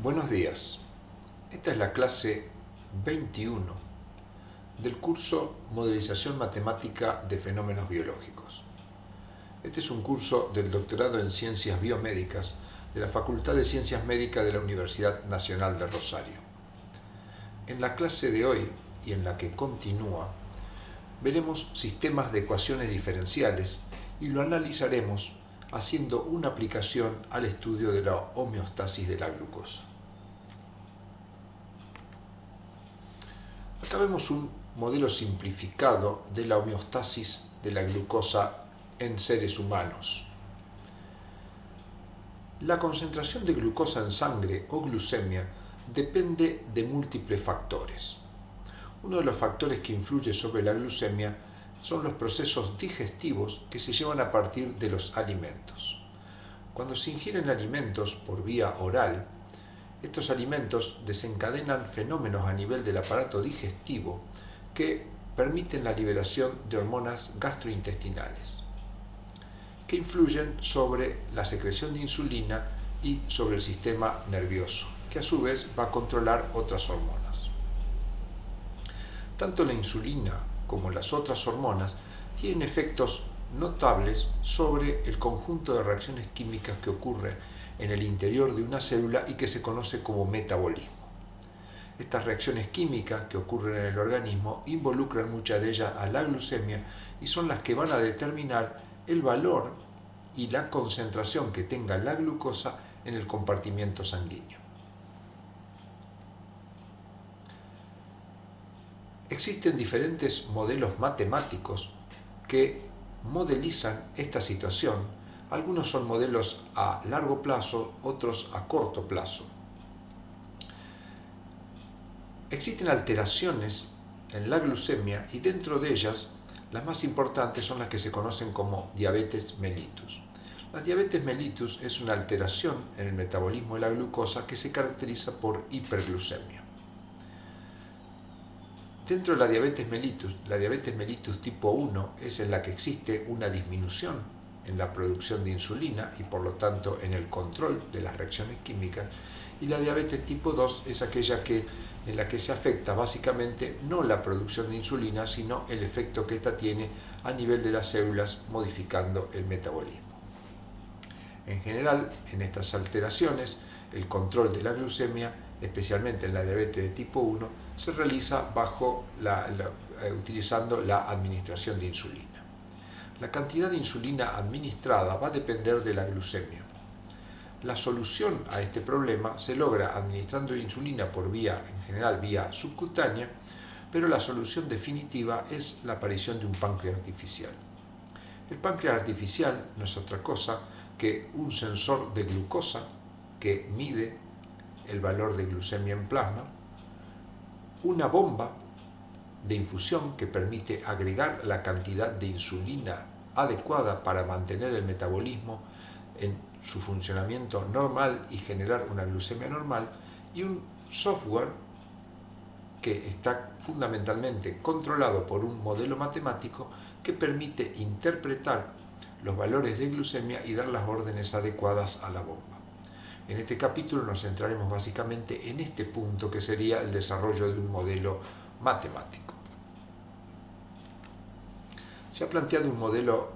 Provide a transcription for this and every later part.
Buenos días. Esta es la clase 21 del curso Modelización Matemática de Fenómenos Biológicos. Este es un curso del doctorado en Ciencias Biomédicas de la Facultad de Ciencias Médicas de la Universidad Nacional de Rosario. En la clase de hoy y en la que continúa, veremos sistemas de ecuaciones diferenciales y lo analizaremos haciendo una aplicación al estudio de la homeostasis de la glucosa. Acá vemos un modelo simplificado de la homeostasis de la glucosa en seres humanos. La concentración de glucosa en sangre o glucemia depende de múltiples factores. Uno de los factores que influye sobre la glucemia son los procesos digestivos que se llevan a partir de los alimentos. Cuando se ingieren alimentos por vía oral, estos alimentos desencadenan fenómenos a nivel del aparato digestivo que permiten la liberación de hormonas gastrointestinales, que influyen sobre la secreción de insulina y sobre el sistema nervioso, que a su vez va a controlar otras hormonas. Tanto la insulina como las otras hormonas tienen efectos notables sobre el conjunto de reacciones químicas que ocurren en el interior de una célula y que se conoce como metabolismo. Estas reacciones químicas que ocurren en el organismo involucran muchas de ellas a la glucemia y son las que van a determinar el valor y la concentración que tenga la glucosa en el compartimiento sanguíneo. Existen diferentes modelos matemáticos que modelizan esta situación. Algunos son modelos a largo plazo, otros a corto plazo. Existen alteraciones en la glucemia y dentro de ellas las más importantes son las que se conocen como diabetes mellitus. La diabetes mellitus es una alteración en el metabolismo de la glucosa que se caracteriza por hiperglucemia. Dentro de la diabetes mellitus tipo 1 es en la que existe una disminución en la producción de insulina y por lo tanto en el control de las reacciones químicas, y la diabetes tipo 2 es aquella en la que se afecta básicamente no la producción de insulina, sino el efecto que ésta tiene a nivel de las células modificando el metabolismo. En general, en estas alteraciones, el control de la glucemia, especialmente en la diabetes de tipo 1, se realiza utilizando la administración de insulina. La cantidad de insulina administrada va a depender de la glucemia. La solución a este problema se logra administrando insulina en general vía subcutánea, pero la solución definitiva es la aparición de un páncreas artificial. El páncreas artificial no es otra cosa que un sensor de glucosa que mide el valor de glucemia en plasma, una bomba de infusión que permite agregar la cantidad de insulina adecuada para mantener el metabolismo en su funcionamiento normal y generar una glucemia normal, y un software que está fundamentalmente controlado por un modelo matemático que permite interpretar los valores de glucemia y dar las órdenes adecuadas a la bomba. En este capítulo nos centraremos básicamente en este punto, que sería el desarrollo de un modelo matemático. Se ha planteado un modelo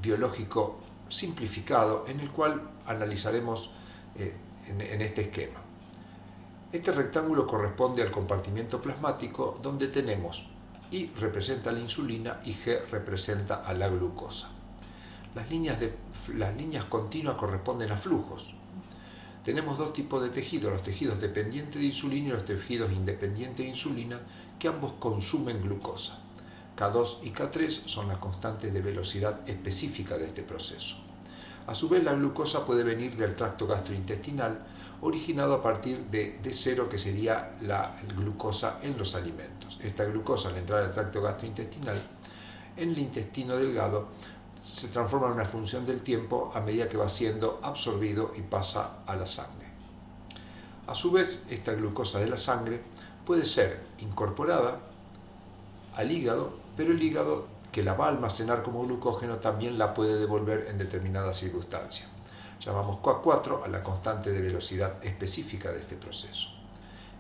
biológico simplificado en el cual analizaremos en este esquema. Este rectángulo corresponde al compartimiento plasmático, donde tenemos I representa la insulina y G representa a la glucosa. Las líneas continuas corresponden a flujos. Tenemos dos tipos de tejidos, los tejidos dependientes de insulina y los tejidos independientes de insulina, que ambos consumen glucosa. K2 y K3 son las constantes de velocidad específica de este proceso. A su vez, la glucosa puede venir del tracto gastrointestinal, originado a partir de D0, que sería la glucosa en los alimentos. Esta glucosa, al entrar al tracto gastrointestinal, en el intestino delgado, se transforma en una función del tiempo a medida que va siendo absorbido y pasa a la sangre. A su vez, esta glucosa de la sangre puede ser incorporada al hígado, pero el hígado, que la va a almacenar como glucógeno, también la puede devolver en determinadas circunstancias. Llamamos K4 a la constante de velocidad específica de este proceso.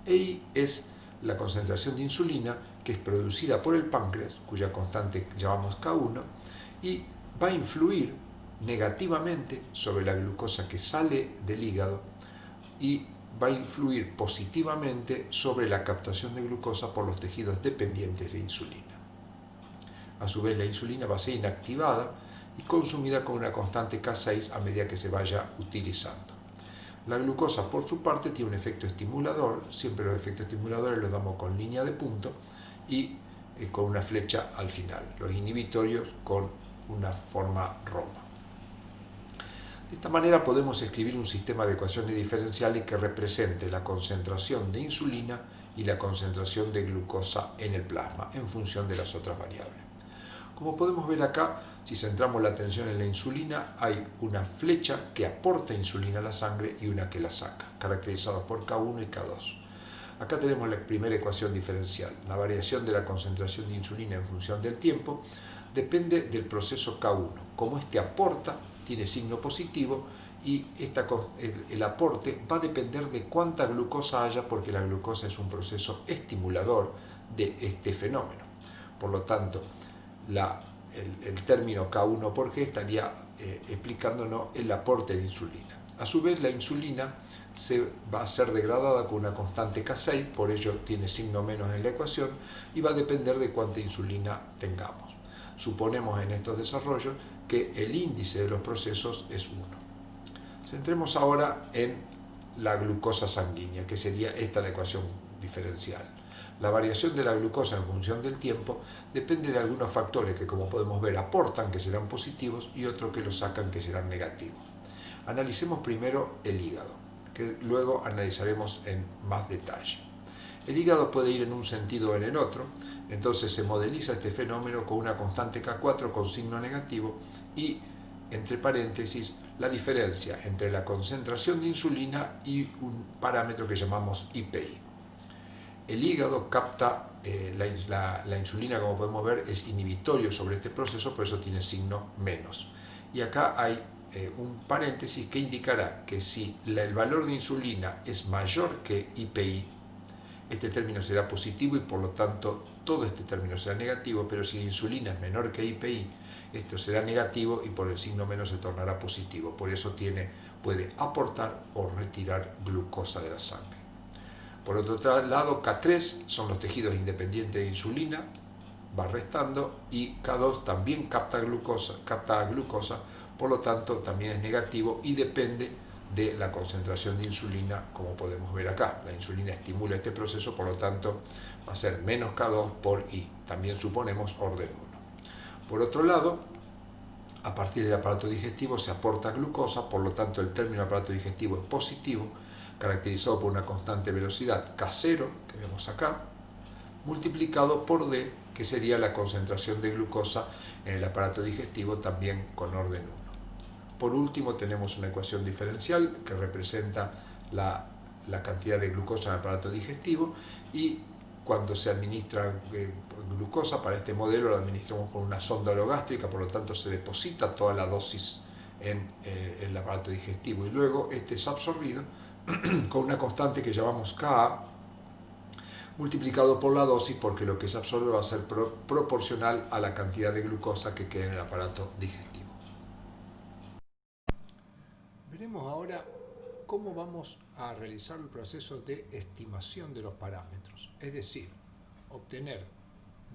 EI es la concentración de insulina que es producida por el páncreas, cuya constante llamamos K1, y va a influir negativamente sobre la glucosa que sale del hígado y va a influir positivamente sobre la captación de glucosa por los tejidos dependientes de insulina. A su vez, la insulina va a ser inactivada y consumida con una constante K6 a medida que se vaya utilizando. La glucosa, por su parte, tiene un efecto estimulador. Siempre los efectos estimuladores los damos con línea de punto y con una flecha al final. Los inhibitorios con una forma roma. De esta manera podemos escribir un sistema de ecuaciones diferenciales que represente la concentración de insulina y la concentración de glucosa en el plasma en función de las otras variables. Como podemos ver acá, si centramos la atención en la insulina, hay una flecha que aporta insulina a la sangre y una que la saca, caracterizados por K1 y K2. Acá tenemos la primera ecuación diferencial. La variación de la concentración de insulina en función del tiempo depende del proceso K1. Como este aporta, tiene signo positivo y el aporte va a depender de cuánta glucosa haya, porque la glucosa es un proceso estimulador de este fenómeno. Por lo tanto, el término K1 por G estaría explicándonos el aporte de insulina. A su vez, la insulina se va a ser degradada con una constante K6, por ello tiene signo menos en la ecuación y va a depender de cuánta insulina tengamos. Suponemos en estos desarrollos que el índice de los procesos es 1. Centremos ahora en la glucosa sanguínea, que sería esta la ecuación diferencial. La variación de la glucosa en función del tiempo depende de algunos factores que, como podemos ver, aportan, que serán positivos, y otros que los sacan, que serán negativos. Analicemos primero el hígado, que luego analizaremos en más detalle. El hígado puede ir en un sentido o en el otro, entonces se modeliza este fenómeno con una constante K4 con signo negativo y, entre paréntesis, la diferencia entre la concentración de insulina y un parámetro que llamamos IPI. El hígado capta la insulina, como podemos ver, es inhibitorio sobre este proceso, por eso tiene signo menos. Y acá hay un paréntesis que indicará que si el valor de insulina es mayor que IPI, este término será positivo y por lo tanto todo este término será negativo, pero si la insulina es menor que IPI, esto será negativo y por el signo menos se tornará positivo. Por eso puede aportar o retirar glucosa de la sangre. Por otro lado, K3 son los tejidos independientes de insulina, va restando, y K2 también capta glucosa, por lo tanto también es negativo y depende de la concentración de insulina, como podemos ver acá. La insulina estimula este proceso, por lo tanto va a ser menos K2 por I. También suponemos orden 1. Por otro lado, a partir del aparato digestivo se aporta glucosa, por lo tanto el término aparato digestivo es positivo, caracterizado por una constante velocidad K0, que vemos acá, multiplicado por D, que sería la concentración de glucosa en el aparato digestivo, también con orden 1. Por último, tenemos una ecuación diferencial que representa la cantidad de glucosa en el aparato digestivo, y cuando se administra glucosa, para este modelo la administramos con una sonda orogástrica, por lo tanto se deposita toda la dosis en el aparato digestivo y luego este es absorbido con una constante que llamamos Ka multiplicado por la dosis, porque lo que se absorbe va a ser proporcional a la cantidad de glucosa que queda en el aparato digestivo. Veremos ahora cómo vamos a realizar el proceso de estimación de los parámetros, es decir, obtener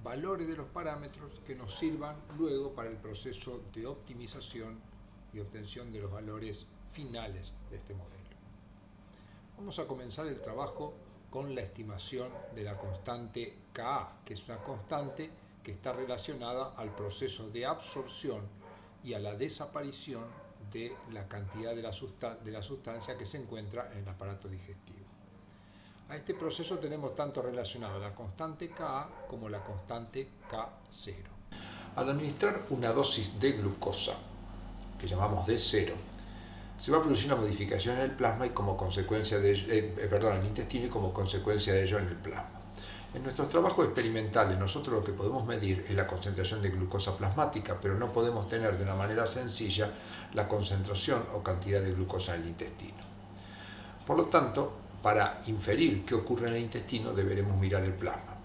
valores de los parámetros que nos sirvan luego para el proceso de optimización y obtención de los valores finales de este modelo. Vamos a comenzar el trabajo con la estimación de la constante Ka, que es una constante que está relacionada al proceso de absorción y a la desaparición de la cantidad de la sustancia que se encuentra en el aparato digestivo. A este proceso tenemos tanto relacionado la constante Ka como la constante K0. Al administrar una dosis de glucosa, que llamamos D0, se va a producir una modificación en el plasma y como consecuencia de ello, en el intestino, y como consecuencia de ello en el plasma. En nuestros trabajos experimentales nosotros lo que podemos medir es la concentración de glucosa plasmática, pero no podemos tener de una manera sencilla la concentración o cantidad de glucosa en el intestino. Por lo tanto, para inferir qué ocurre en el intestino deberemos mirar el plasma.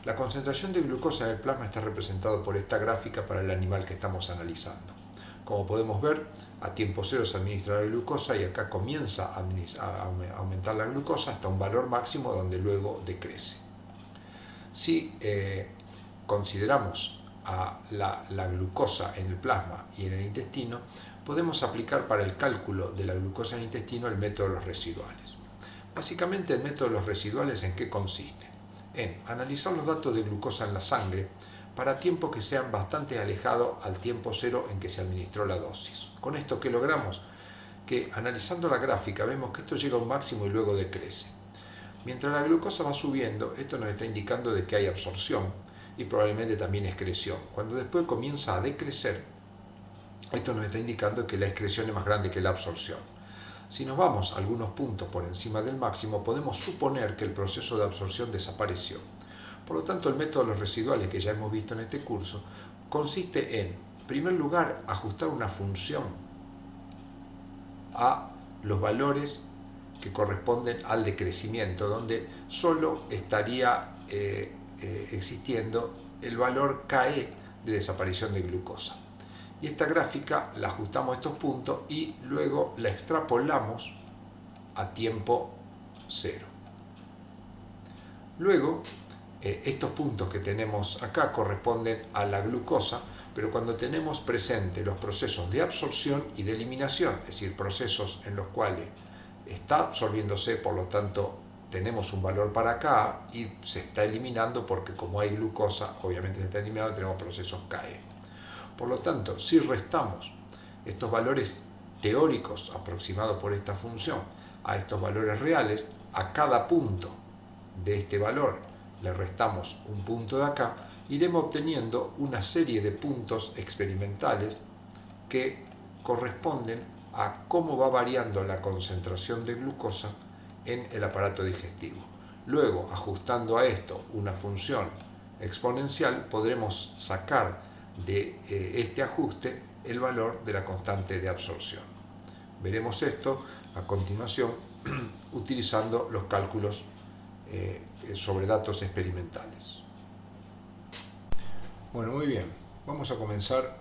La concentración de glucosa en el plasma está representada por esta gráfica para el animal que estamos analizando. Como podemos ver, a tiempo cero se administra la glucosa y acá comienza a aumentar la glucosa hasta un valor máximo donde luego decrece. Si consideramos a la glucosa en el plasma y en el intestino, podemos aplicar para el cálculo de la glucosa en el intestino el método de los residuales. Básicamente el método de los residuales ¿en qué consiste? En analizar los datos de glucosa en la sangre para tiempos que sean bastante alejados al tiempo cero en que se administró la dosis. Con esto, ¿qué logramos? Que analizando la gráfica vemos que esto llega a un máximo y luego decrece. Mientras la glucosa va subiendo, esto nos está indicando de que hay absorción y probablemente también excreción. Cuando después comienza a decrecer, esto nos está indicando que la excreción es más grande que la absorción. Si nos vamos a algunos puntos por encima del máximo, podemos suponer que el proceso de absorción desapareció. Por lo tanto, el método de los residuales que ya hemos visto en este curso consiste en primer lugar, ajustar una función a los valores que corresponden al decrecimiento, donde solo estaría existiendo el valor KE de desaparición de glucosa. Y esta gráfica la ajustamos a estos puntos y luego la extrapolamos a tiempo cero. Luego, estos puntos que tenemos acá corresponden a la glucosa, pero cuando tenemos presente los procesos de absorción y de eliminación, es decir, procesos en los cuales está absorbiéndose, por lo tanto tenemos un valor para acá y se está eliminando porque como hay glucosa, obviamente se está eliminando, tenemos procesos KE. Por lo tanto, si restamos estos valores teóricos aproximados por esta función a estos valores reales, a cada punto de este valor le restamos un punto de acá, iremos obteniendo una serie de puntos experimentales que corresponden a cómo va variando la concentración de glucosa en el aparato digestivo. Luego, ajustando a esto una función exponencial, podremos sacar de este ajuste el valor de la constante de absorción. Veremos esto a continuación utilizando los cálculos sobre datos experimentales. Bueno, muy bien. Vamos a comenzar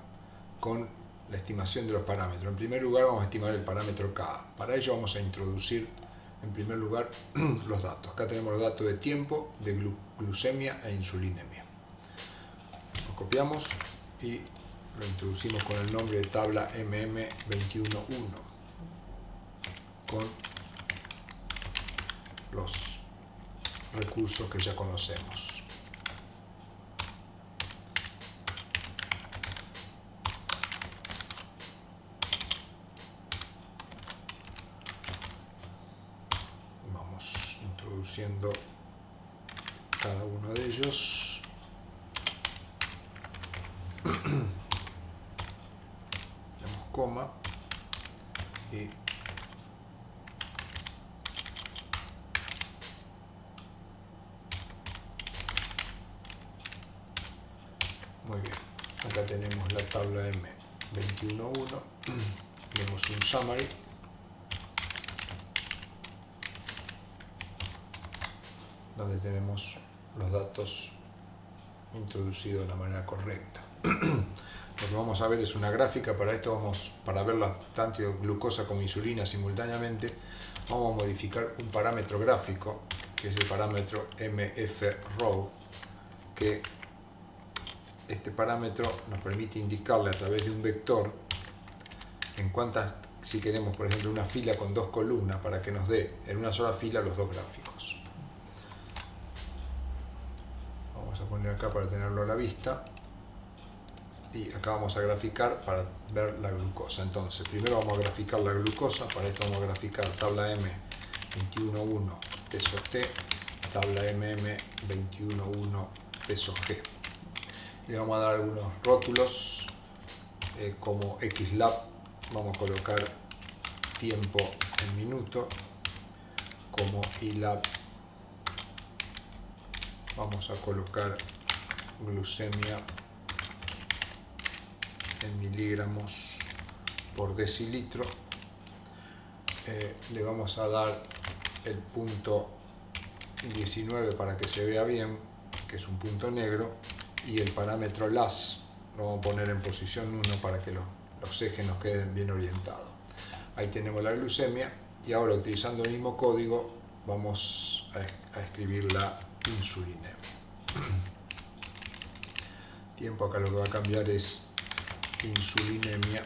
con la estimación de los parámetros. En primer lugar vamos a estimar el parámetro Ka. Para ello vamos a introducir en primer lugar los datos. Acá tenemos los datos de tiempo, de glucemia e insulinemia. Lo copiamos y lo introducimos con el nombre de tabla MM211 con los recursos que ya conocemos. Vamos introduciendo cada uno de ellos. Damos coma y muy bien, acá tenemos la tabla M211, vemos un summary donde tenemos los datos introducidos de la manera correcta. Lo que vamos a ver es una gráfica. Para esto para ver tanto glucosa como insulina simultáneamente, vamos a modificar un parámetro gráfico que es el parámetro MF-Row, que este parámetro nos permite indicarle a través de un vector en cuántas, si queremos por ejemplo una fila con dos columnas, para que nos dé en una sola fila los dos gráficos. Vamos a poner acá para tenerlo a la vista y acá vamos a graficar para ver la glucosa. Entonces primero vamos a graficar la glucosa. Para esto vamos a graficar tabla M211 peso T, tabla MM211 peso G. Y le vamos a dar algunos rótulos como XLab, vamos a colocar tiempo en minuto, como YLab vamos a colocar glucemia en miligramos por decilitro. Le vamos a dar el punto 19 para que se vea bien, que es un punto negro, y el parámetro LAS lo vamos a poner en posición 1 para que los ejes nos queden bien orientados. Ahí tenemos la glucemia, y ahora utilizando el mismo código vamos a escribir la insulinemia. Tiempo, acá lo que va a cambiar es insulinemia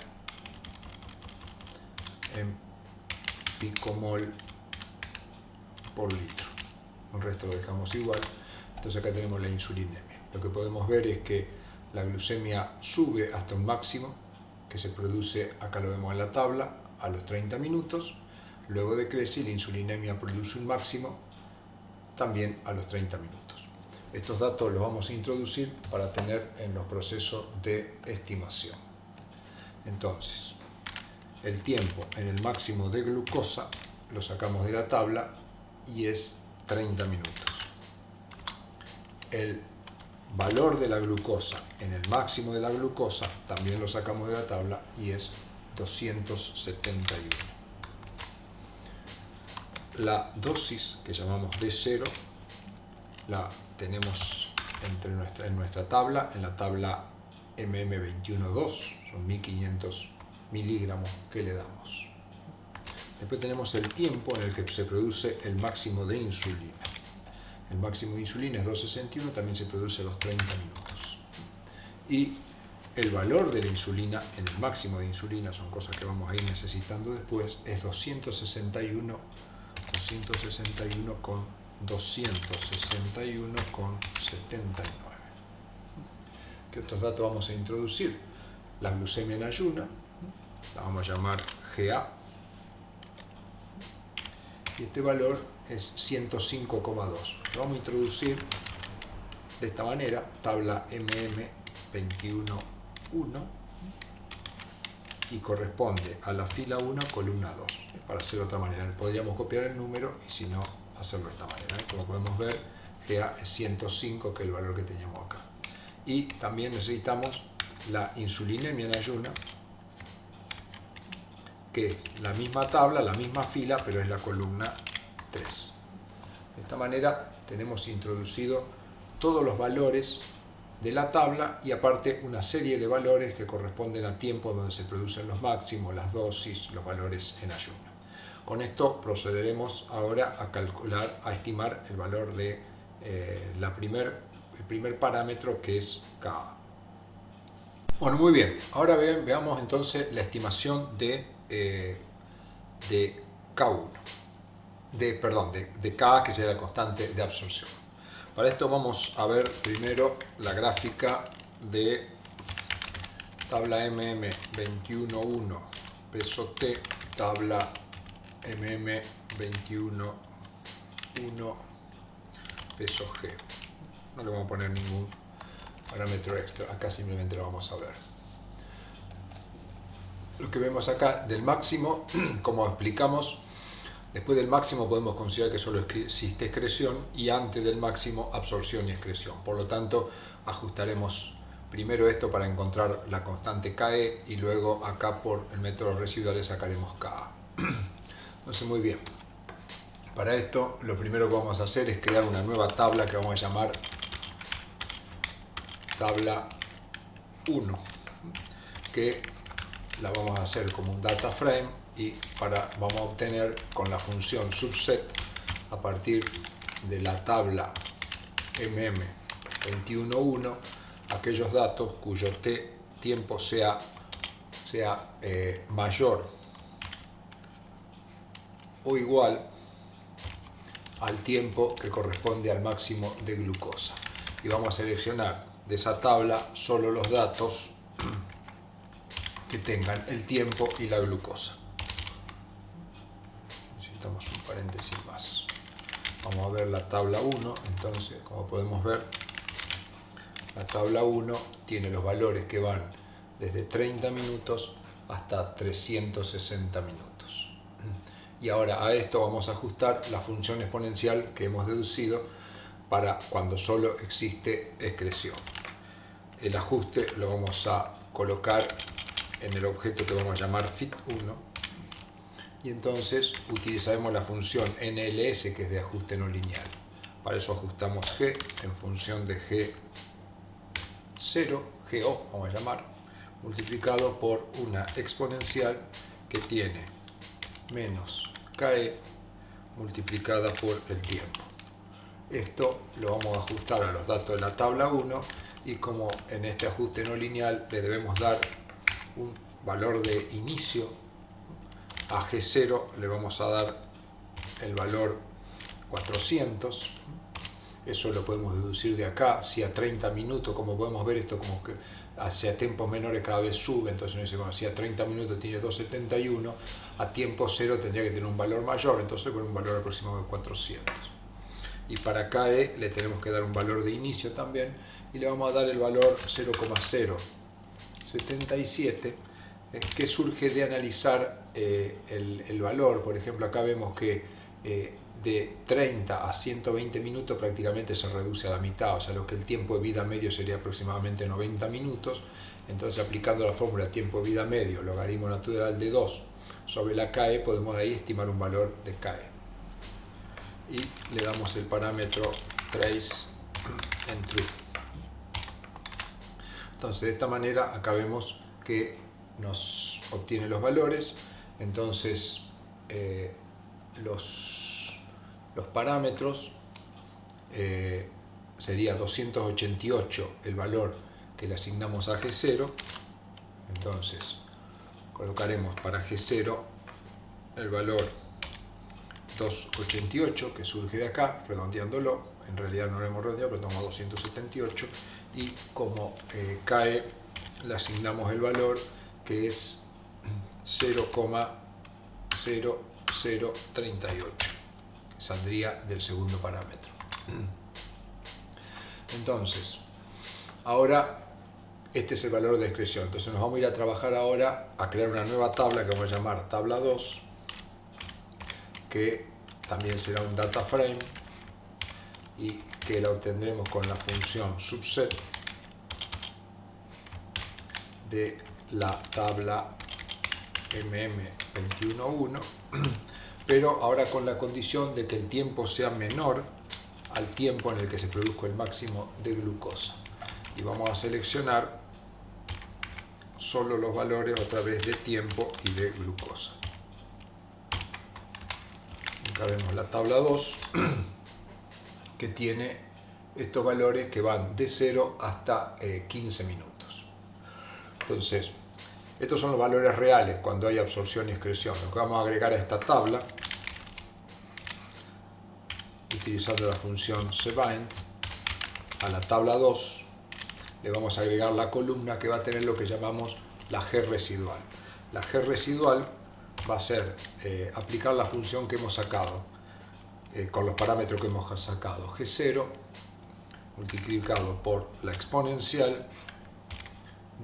en picomol por litro. El resto lo dejamos igual. Entonces acá tenemos la insulinemia. Lo que podemos ver es que la glucemia sube hasta un máximo que se produce, acá lo vemos en la tabla, a los 30 minutos. Luego decrece y la insulinemia produce un máximo también a los 30 minutos. Estos datos los vamos a introducir para tener en los procesos de estimación. Entonces, el tiempo en el máximo de glucosa lo sacamos de la tabla y es 30 minutos. El valor de la glucosa en el máximo de la glucosa también lo sacamos de la tabla y es 271. La dosis que llamamos D0 la tenemos en nuestra tabla, en la tabla MM21.2, son 1500 miligramos que le damos. Después tenemos el tiempo en el que se produce el máximo de insulina. El máximo de insulina es 261, también se produce a los 30 minutos. Y el valor de la insulina en el máximo de insulina, son cosas que vamos a ir necesitando después, es 261 con 261,79. ¿Qué otros datos vamos a introducir? La glucemia en ayuna, la vamos a llamar GA, y este valor es 105,2. Lo vamos a introducir de esta manera, tabla MM21.1, y corresponde a la fila 1, columna 2. Para hacerlo de otra manera, podríamos copiar el número y si no, hacerlo de esta manera. Como podemos ver, GA es 105, que es el valor que teníamos acá. Y también necesitamos la insulinemia en ayuna, que es la misma tabla, la misma fila, pero es la columna 3. De esta manera tenemos introducido todos los valores de la tabla y aparte una serie de valores que corresponden a tiempos donde se producen los máximos, las dosis, los valores en ayuno. Con esto procederemos ahora a calcular, a estimar el valor de el primer parámetro, que es Ka. Bueno, muy bien. Ahora veamos entonces la estimación de K1, de Ka, que sería la constante de absorción. Para esto vamos a ver primero la gráfica de tabla MM21.1 peso T, tabla MM21.1 peso G. No le vamos a poner ningún parámetro extra, acá simplemente lo vamos a ver. Lo que vemos acá del máximo, como explicamos, después del máximo podemos considerar que solo existe excreción y antes del máximo absorción y excreción. Por lo tanto, ajustaremos primero esto para encontrar la constante KE y luego acá por el método residual sacaremos KA. Entonces, muy bien. Para esto, lo primero que vamos a hacer es crear una nueva tabla que vamos a llamar tabla 1, que la vamos a hacer como un data frame y vamos a obtener con la función subset a partir de la tabla MM21.1 aquellos datos cuyo tiempo sea mayor o igual al tiempo que corresponde al máximo de glucosa. Y vamos a seleccionar de esa tabla solo los datos que tengan el tiempo y la glucosa. Necesitamos un paréntesis más. Vamos a ver la tabla 1. Entonces, como podemos ver, la tabla 1 tiene los valores que van desde 30 minutos hasta 360 minutos. Y ahora a esto vamos a ajustar la función exponencial que hemos deducido para cuando solo existe excreción. El ajuste lo vamos a colocar en el objeto que vamos a llamar fit1 y entonces utilizaremos la función NLS, que es de ajuste no lineal. Para eso ajustamos G en función de G0, GO vamos a llamar, multiplicado por una exponencial que tiene menos KE multiplicada por el tiempo. Esto lo vamos a ajustar a los datos de la tabla 1 y como en este ajuste no lineal le debemos dar un valor de inicio, a G0 le vamos a dar el valor 400. Eso lo podemos deducir de acá. Si a 30 minutos, como podemos ver, esto como que hacia tiempos menores cada vez sube, entonces uno dice, bueno, si a 30 minutos tiene 271, a tiempo cero tendría que tener un valor mayor, entonces con un valor aproximado de 400. Y para KE le tenemos que dar un valor de inicio también, y le vamos a dar el valor 0,077, que surge de analizar el valor. Por ejemplo, acá vemos que de 30 a 120 minutos prácticamente se reduce a la mitad, o sea, lo que el tiempo de vida medio sería aproximadamente 90 minutos. Entonces, aplicando la fórmula tiempo de vida medio, logaritmo natural de 2 sobre la KE, podemos de ahí estimar un valor de KE. Y le damos el parámetro trace en true. Entonces, de esta manera, acá vemos que nos obtiene los valores. Entonces, los parámetros sería 288 el valor que le asignamos a G0. Entonces colocaremos para G0 el valor 288 que surge de acá, redondeándolo. En realidad no lo hemos redondeado, pero tomamos 278 y como KE le asignamos el valor que es 0,0038. Saldría del segundo parámetro. Entonces, ahora este es el valor de excreción. Entonces nos vamos a ir a trabajar ahora a crear una nueva tabla que vamos a llamar tabla 2, que también será un data frame y que la obtendremos con la función subset de la tabla MM211, pero ahora con la condición de que el tiempo sea menor al tiempo en el que se produzca el máximo de glucosa. Y vamos a seleccionar solo los valores otra vez de tiempo y de glucosa. Acá vemos la tabla 2 que tiene estos valores que van de 0 hasta 15 minutos. Entonces, estos son los valores reales cuando hay absorción y excreción. Lo que vamos a agregar a esta tabla, utilizando la función cbind, a la tabla 2, le vamos a agregar la columna que va a tener lo que llamamos la G residual. La G residual va a ser aplicar la función que hemos sacado, con los parámetros que hemos sacado. G0 multiplicado por la exponencial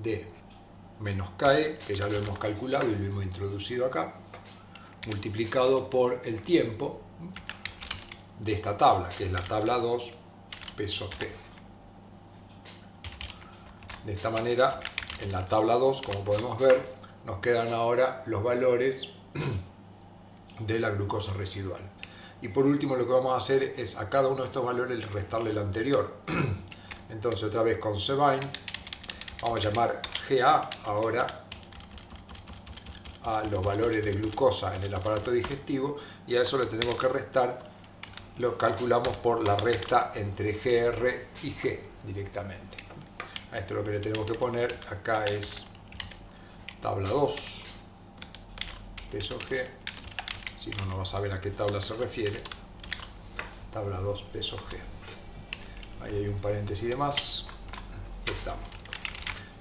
de menos KE, que ya lo hemos calculado y lo hemos introducido acá, multiplicado por el tiempo de esta tabla, que es la tabla 2, peso T. De esta manera, en la tabla 2, como podemos ver, nos quedan ahora los valores de la glucosa residual. Y por último, lo que vamos a hacer es a cada uno de estos valores restarle el anterior. Entonces, otra vez con cbind, vamos a llamar GA ahora a los valores de glucosa en el aparato digestivo, y a eso le tenemos que restar, lo calculamos por la resta entre GR y G directamente. A esto lo que le tenemos que poner acá es tabla 2, peso G, si no, no va a saber a qué tabla se refiere, tabla 2, peso G. Ahí hay un paréntesis de más, y estamos.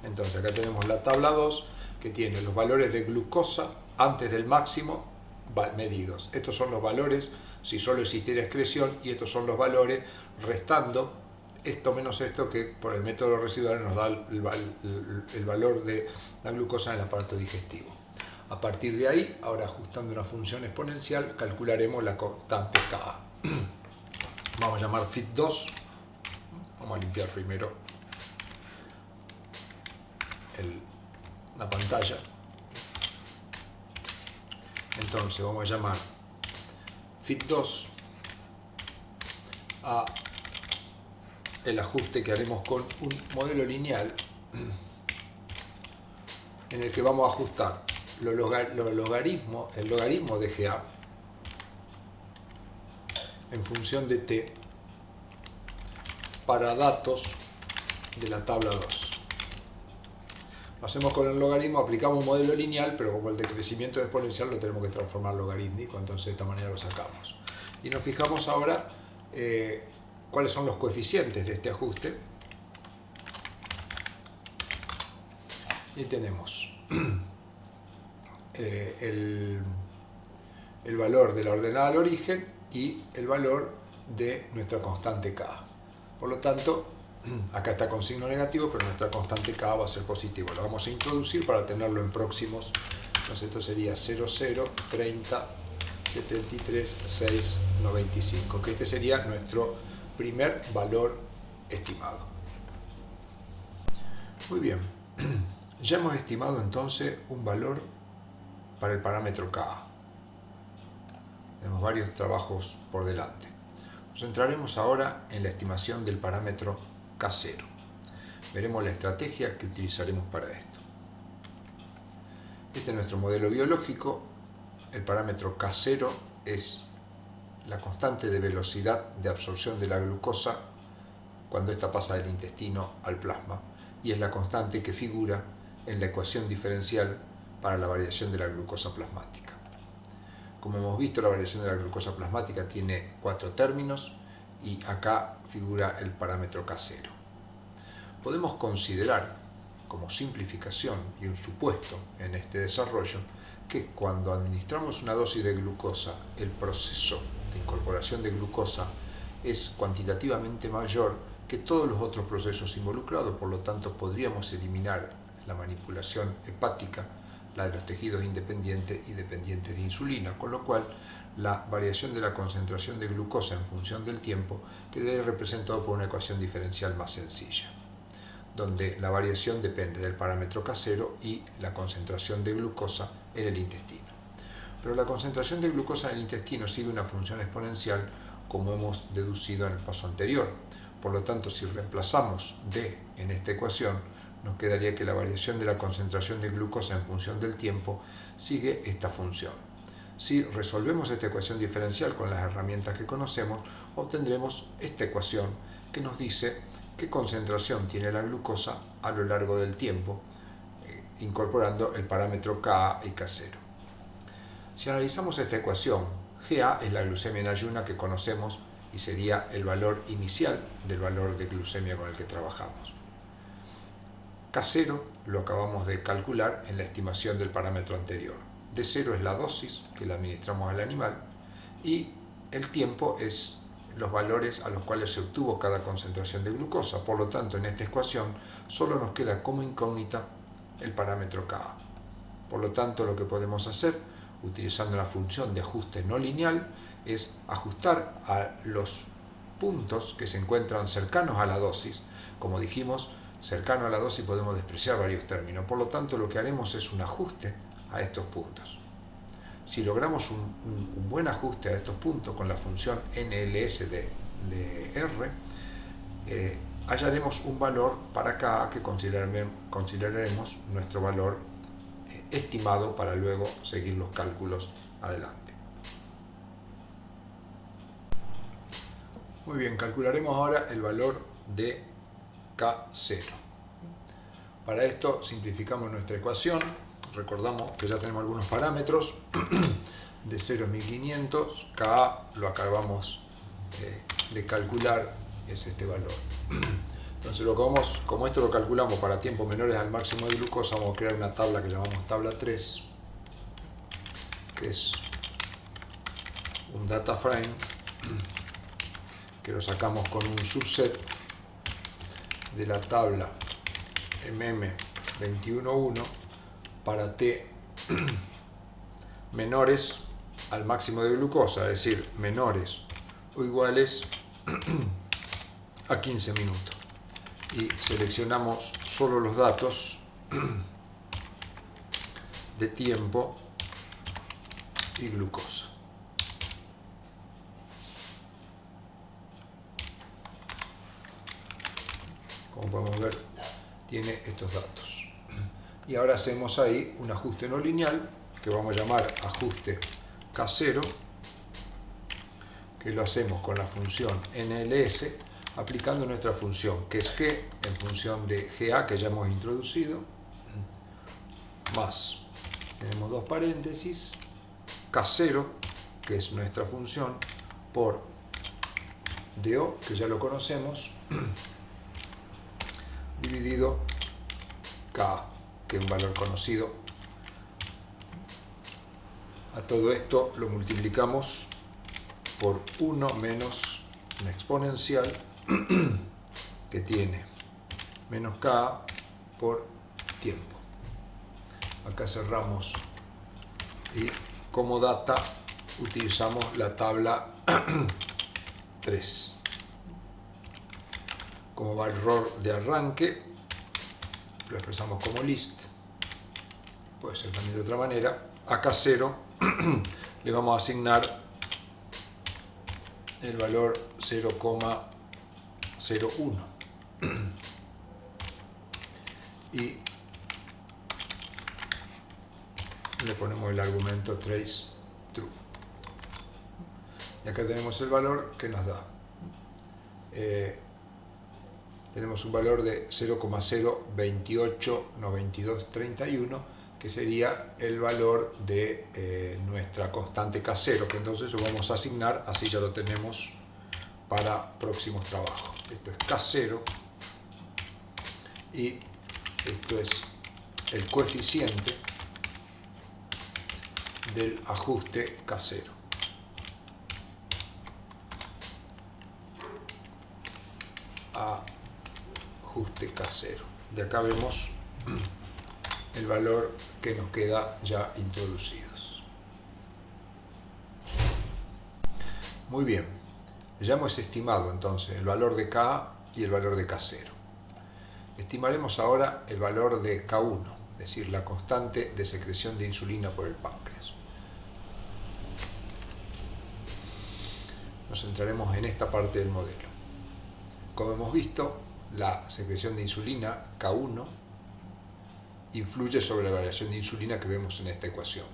Entonces acá tenemos la tabla 2 que tiene los valores de glucosa antes del máximo medidos. Estos son los valores si solo existiera excreción y estos son los valores restando esto menos esto, que por el método residual nos da el valor de la glucosa en el aparato digestivo. A partir de ahí, ahora ajustando una función exponencial, calcularemos la constante Ka. vamos a llamar fit2. Vamos a limpiar primero la pantalla. Entonces vamos a llamar fit2 a el ajuste que haremos con un modelo lineal en el que vamos a ajustar el logaritmo de GA en función de t para datos de la tabla 2. Lo hacemos con el logaritmo, aplicamos un modelo lineal, pero como el decrecimiento exponencial lo tenemos que transformar logarítmico, entonces de esta manera lo sacamos. Y nos fijamos ahora cuáles son los coeficientes de este ajuste. Y tenemos el valor de la ordenada al origen y el valor de nuestra constante K. Por lo tanto, acá está con signo negativo, pero nuestra constante K va a ser positivo. Lo vamos a introducir para tenerlo en próximos. Entonces esto sería 00, 30, 73, 6, 95, que este sería nuestro primer valor estimado. Muy bien, ya hemos estimado entonces un valor para el parámetro K. Tenemos varios trabajos por delante. Nos centraremos ahora en la estimación del parámetro K0. Veremos la estrategia que utilizaremos para esto. Este es nuestro modelo biológico. El parámetro K0 es la constante de velocidad de absorción de la glucosa cuando ésta pasa del intestino al plasma, y es la constante que figura en la ecuación diferencial para la variación de la glucosa plasmática. Como hemos visto, la variación de la glucosa plasmática tiene 4 términos y acá figura el parámetro K0. Podemos considerar como simplificación y un supuesto en este desarrollo que cuando administramos una dosis de glucosa, el proceso de incorporación de glucosa es cuantitativamente mayor que todos los otros procesos involucrados, por lo tanto podríamos eliminar la manipulación hepática, la de los tejidos independientes y dependientes de insulina, con lo cual la variación de la concentración de glucosa en función del tiempo quedaría representado por una ecuación diferencial más sencilla, donde la variación depende del parámetro K0 y la concentración de glucosa en el intestino. Pero la concentración de glucosa en el intestino sigue una función exponencial, como hemos deducido en el paso anterior. Por lo tanto, si reemplazamos D en esta ecuación, nos quedaría que la variación de la concentración de glucosa en función del tiempo sigue esta función. Si resolvemos esta ecuación diferencial con las herramientas que conocemos, obtendremos esta ecuación que nos dice qué concentración tiene la glucosa a lo largo del tiempo, incorporando el parámetro Ka y K0. Si analizamos esta ecuación, Ga es la glucemia en ayuna que conocemos y sería el valor inicial del valor de glucemia con el que trabajamos. K0 lo acabamos de calcular en la estimación del parámetro anterior. D0 es la dosis que le administramos al animal y el tiempo es los valores a los cuales se obtuvo cada concentración de glucosa. Por lo tanto, en esta ecuación solo nos queda como incógnita el parámetro Ka. Por lo tanto, lo que podemos hacer, utilizando la función de ajuste no lineal, es ajustar a los puntos que se encuentran cercanos a la dosis. Como dijimos, cercano a la dosis podemos despreciar varios términos. Por lo tanto, lo que haremos es un ajuste a estos puntos. Si logramos un buen ajuste a estos puntos con la función NLS de R, hallaremos un valor para K que consideraremos nuestro valor estimado para luego seguir los cálculos adelante. Muy bien, calcularemos ahora el valor de K0. Para esto simplificamos nuestra ecuación. Recordamos que ya tenemos algunos parámetros. De 0 es 1500, Ka lo acabamos de calcular, es este valor. Entonces, como esto lo calculamos para tiempos menores al máximo de glucosa, vamos a crear una tabla que llamamos tabla 3, que es un data frame que lo sacamos con un subset de la tabla MM211 para T menores al máximo de glucosa, es decir, menores o iguales a 15 minutos. Y seleccionamos solo los datos de tiempo y glucosa. Como podemos ver, tiene estos datos. Y ahora hacemos ahí un ajuste no lineal, que vamos a llamar ajuste casero, que lo hacemos con la función NLS, aplicando nuestra función, que es G, en función de GA, que ya hemos introducido, más, tenemos dos paréntesis, casero, que es nuestra función, por DO, que ya lo conocemos, dividido K, que es un valor conocido. A todo esto lo multiplicamos por 1 menos una exponencial que tiene menos K por tiempo. Acá cerramos y como data utilizamos la tabla 3. Como valor de arranque lo expresamos como list, puede ser también de otra manera. A K0 le vamos a asignar el valor 0,01 y le ponemos el argumento trace true. Y acá tenemos el valor que nos da. Tenemos un valor de 0,0289231, que sería el valor de nuestra constante K0, que entonces lo vamos a asignar, así ya lo tenemos para próximos trabajos. Esto es K0 y esto es el coeficiente del ajuste K0. Ajuste K0. De acá vemos el valor que nos queda ya introducidos. Muy bien, ya hemos estimado entonces el valor de Ka y el valor de K0. Estimaremos ahora el valor de K1, es decir, la constante de secreción de insulina por el páncreas. Nos centraremos en esta parte del modelo. Como hemos visto, la secreción de insulina, K1, influye sobre la variación de insulina que vemos en esta ecuación,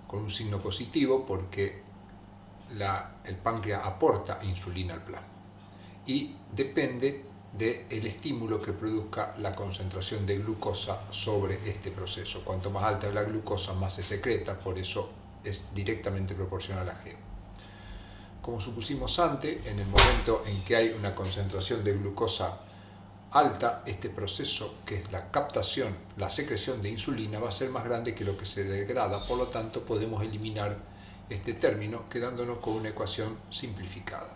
con un signo positivo porque el páncreas aporta insulina al plasma y depende del estímulo que produzca la concentración de glucosa sobre este proceso. Cuanto más alta es la glucosa, más se secreta, por eso es directamente proporcional a G. Como supusimos antes, en el momento en que hay una concentración de glucosa alta, este proceso, que es la captación, la secreción de insulina, va a ser más grande que lo que se degrada, por lo tanto podemos eliminar este término quedándonos con una ecuación simplificada.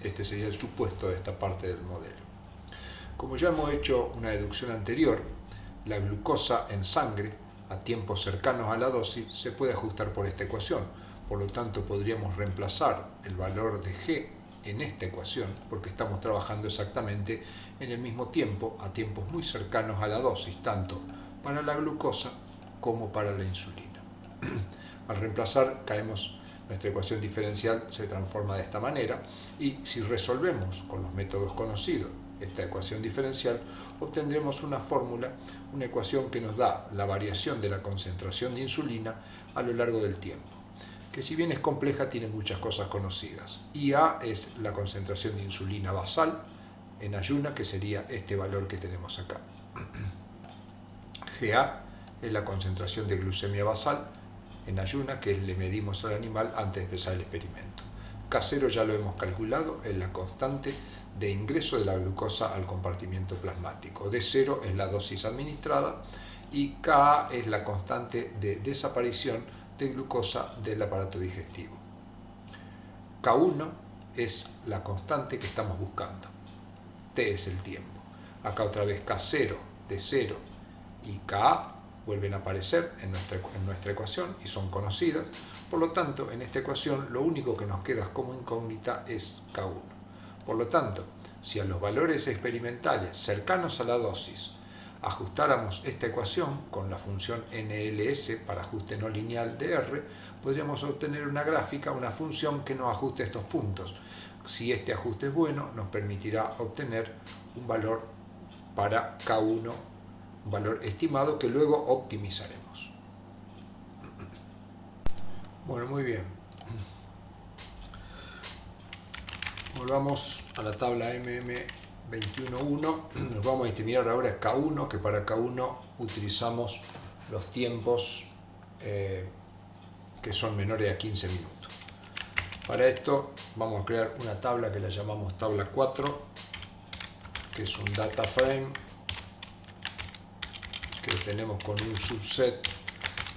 Este sería el supuesto de esta parte del modelo. Como ya hemos hecho una deducción anterior, la glucosa en sangre a tiempos cercanos a la dosis se puede ajustar por esta ecuación. Por lo tanto, podríamos reemplazar el valor de G en esta ecuación, porque estamos trabajando exactamente en el mismo tiempo, a tiempos muy cercanos a la dosis, tanto para la glucosa como para la insulina. Al reemplazar, nuestra ecuación diferencial se transforma de esta manera, y si resolvemos con los métodos conocidos esta ecuación diferencial, obtendremos una fórmula, una ecuación que nos da la variación de la concentración de insulina a lo largo del tiempo, que si bien es compleja tiene muchas cosas conocidas. IA es la concentración de insulina basal en ayuna, que sería este valor que tenemos acá. GA es la concentración de glucemia basal en ayuna, que le medimos al animal antes de empezar el experimento. K0 ya lo hemos calculado, es la constante de ingreso de la glucosa al compartimento plasmático. D0 es la dosis administrada y Ka es la constante de desaparición de glucosa del aparato digestivo. K1 es la constante que estamos buscando. T es el tiempo. Acá otra vez K0, D0 y Ka, vuelven a aparecer en nuestra ecuación y son conocidas. Por lo tanto, en esta ecuación lo único que nos queda como incógnita es K1. Por lo tanto, si a los valores experimentales cercanos a la dosis ajustáramos esta ecuación con la función NLS para ajuste no lineal de R, podríamos obtener una gráfica, una función que nos ajuste estos puntos. Si este ajuste es bueno, nos permitirá obtener un valor para K1, un valor estimado que luego optimizaremos. Bueno, muy bien. Volvamos a la tabla MM21.1. Nos vamos a discriminar ahora K1, que para K1 utilizamos los tiempos que son menores a 15 minutos. Para esto vamos a crear una tabla que la llamamos tabla 4, que es un data frame que tenemos con un subset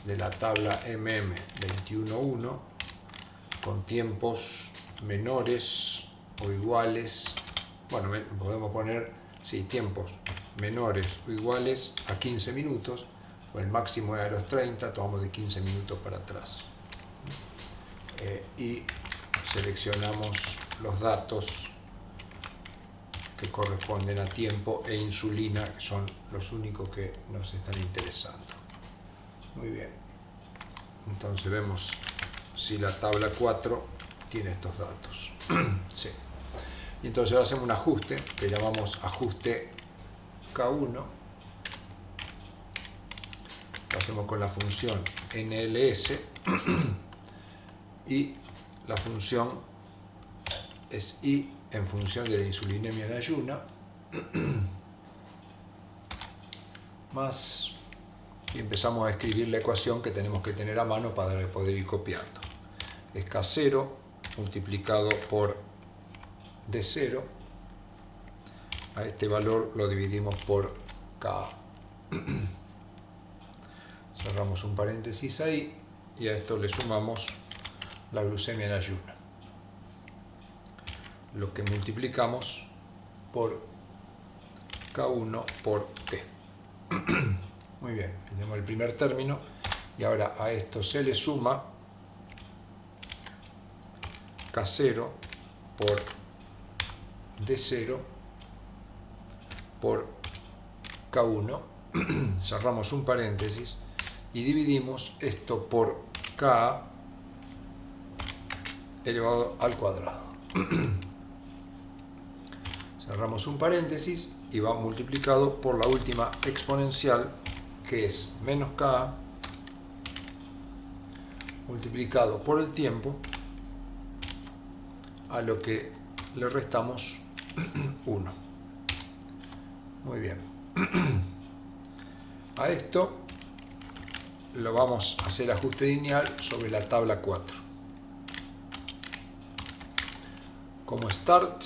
de la tabla MM21.1 con tiempos menores o iguales, bueno, podemos poner tiempos menores o iguales a 15 minutos, o el máximo es a los 30, tomamos de 15 minutos para atrás. Y seleccionamos los datos que corresponden a tiempo e insulina, que son los únicos que nos están interesando. Muy bien. Entonces vemos si la tabla 4 tiene estos datos. Sí. Y entonces ahora hacemos un ajuste que llamamos ajuste K1. Lo hacemos con la función NLS y la función es I en función de la insulinemia en ayuna más, y empezamos a escribir la ecuación que tenemos que tener a mano para poder ir copiando. Es K0 multiplicado por D0. A este valor lo dividimos por K. Cerramos un paréntesis ahí y a esto le sumamos la glucemia en ayuna, lo que multiplicamos por K1 por T. Muy bien, tenemos el primer término y ahora a esto se le suma K0 por D0 por K1, cerramos un paréntesis y dividimos esto por K elevado al cuadrado. Cerramos un paréntesis y va multiplicado por la última exponencial, que es menos K multiplicado por el tiempo, a lo que le restamos 1. Muy bien. A esto lo vamos a hacer ajuste lineal sobre la tabla 4. Como start,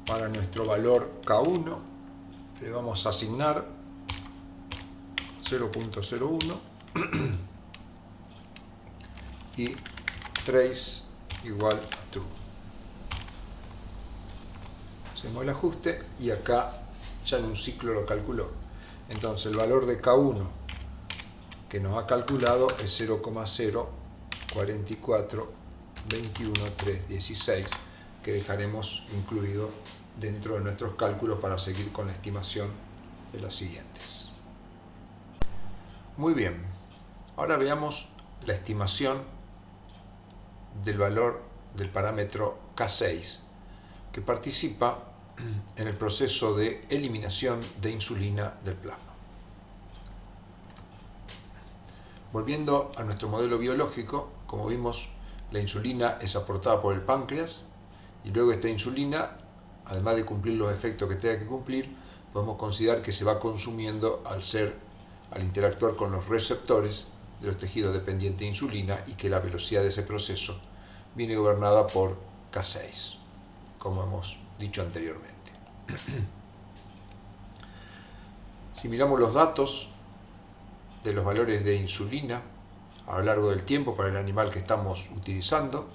para nuestro valor K1 le vamos a asignar 0.01 y trace igual a true. Hacemos el ajuste y acá ya en un ciclo lo calculó. Entonces el valor de K1 que nos ha calculado es 0,04421,316, que dejaremos incluido dentro de nuestros cálculos para seguir con la estimación de las siguientes. Muy bien, ahora veamos la estimación del valor del parámetro K6 que participa en el proceso de eliminación de insulina del plasma. Volviendo a nuestro modelo biológico, como vimos, la insulina es aportada por el páncreas y luego esta insulina, además de cumplir los efectos que tenga que cumplir, podemos considerar que se va consumiendo al interactuar con los receptores de los tejidos dependientes de insulina y que la velocidad de ese proceso viene gobernada por K6, como hemos dicho anteriormente. Si miramos los datos de los valores de insulina a lo largo del tiempo para el animal que estamos utilizando,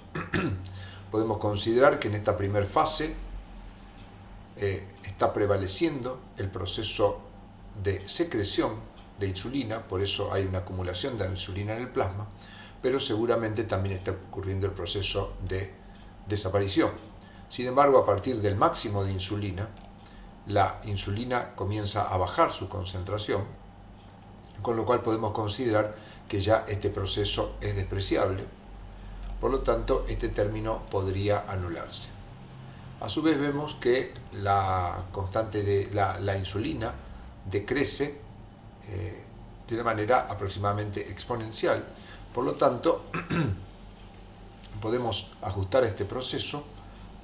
podemos considerar que en esta primera fase está prevaleciendo el proceso de secreción de insulina, por eso hay una acumulación de insulina en el plasma, pero seguramente también está ocurriendo el proceso de desaparición. Sin embargo, a partir del máximo de insulina, la insulina comienza a bajar su concentración, con lo cual podemos considerar que ya este proceso es despreciable, por lo tanto este término podría anularse. A su vez vemos que la constante de la insulina decrece de una manera aproximadamente exponencial, por lo tanto podemos ajustar a este proceso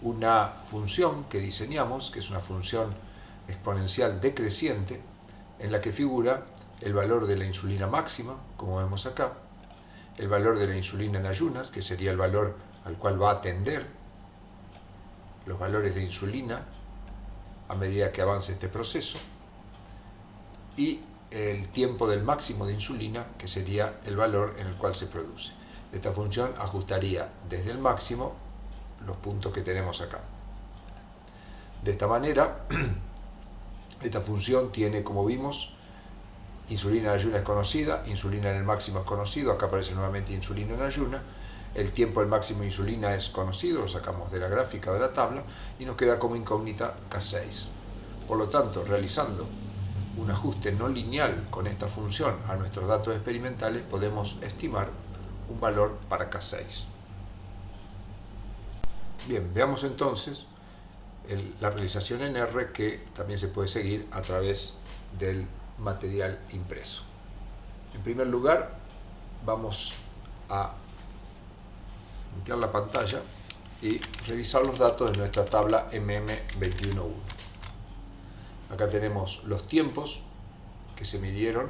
una función que diseñamos, que es una función exponencial decreciente, en la que figura el valor de la insulina máxima, como vemos acá, el valor de la insulina en ayunas, que sería el valor al cual va a tender los valores de insulina a medida que avance este proceso, y el tiempo del máximo de insulina, que sería el valor en el cual se produce. Esta función ajustaría desde el máximo los puntos que tenemos acá. De esta manera, esta función tiene, como vimos, insulina en ayuna es conocida, insulina en el máximo es conocido, acá aparece nuevamente insulina en ayuna, el tiempo del máximo de insulina es conocido, lo sacamos de la gráfica de la tabla, y nos queda como incógnita K6. Por lo tanto, realizando un ajuste no lineal con esta función a nuestros datos experimentales, podemos estimar un valor para K6. Bien, veamos entonces la realización en R, que también se puede seguir a través del material impreso. En primer lugar, vamos a limpiar la pantalla y revisar los datos de nuestra tabla MM211. Acá tenemos los tiempos que se midieron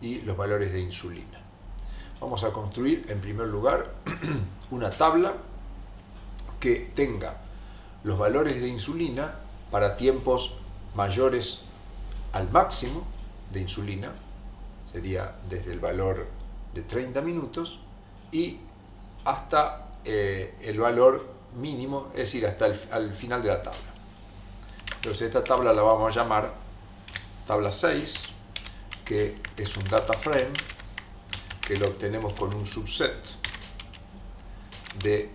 y los valores de insulina. Vamos a construir en primer lugar una tabla que tenga los valores de insulina para tiempos mayores al máximo de insulina, sería desde el valor de 30 minutos, y hasta el valor mínimo, es decir, hasta el final de la tabla. Entonces esta tabla la vamos a llamar tabla 6, que es un data frame que lo obtenemos con un subset de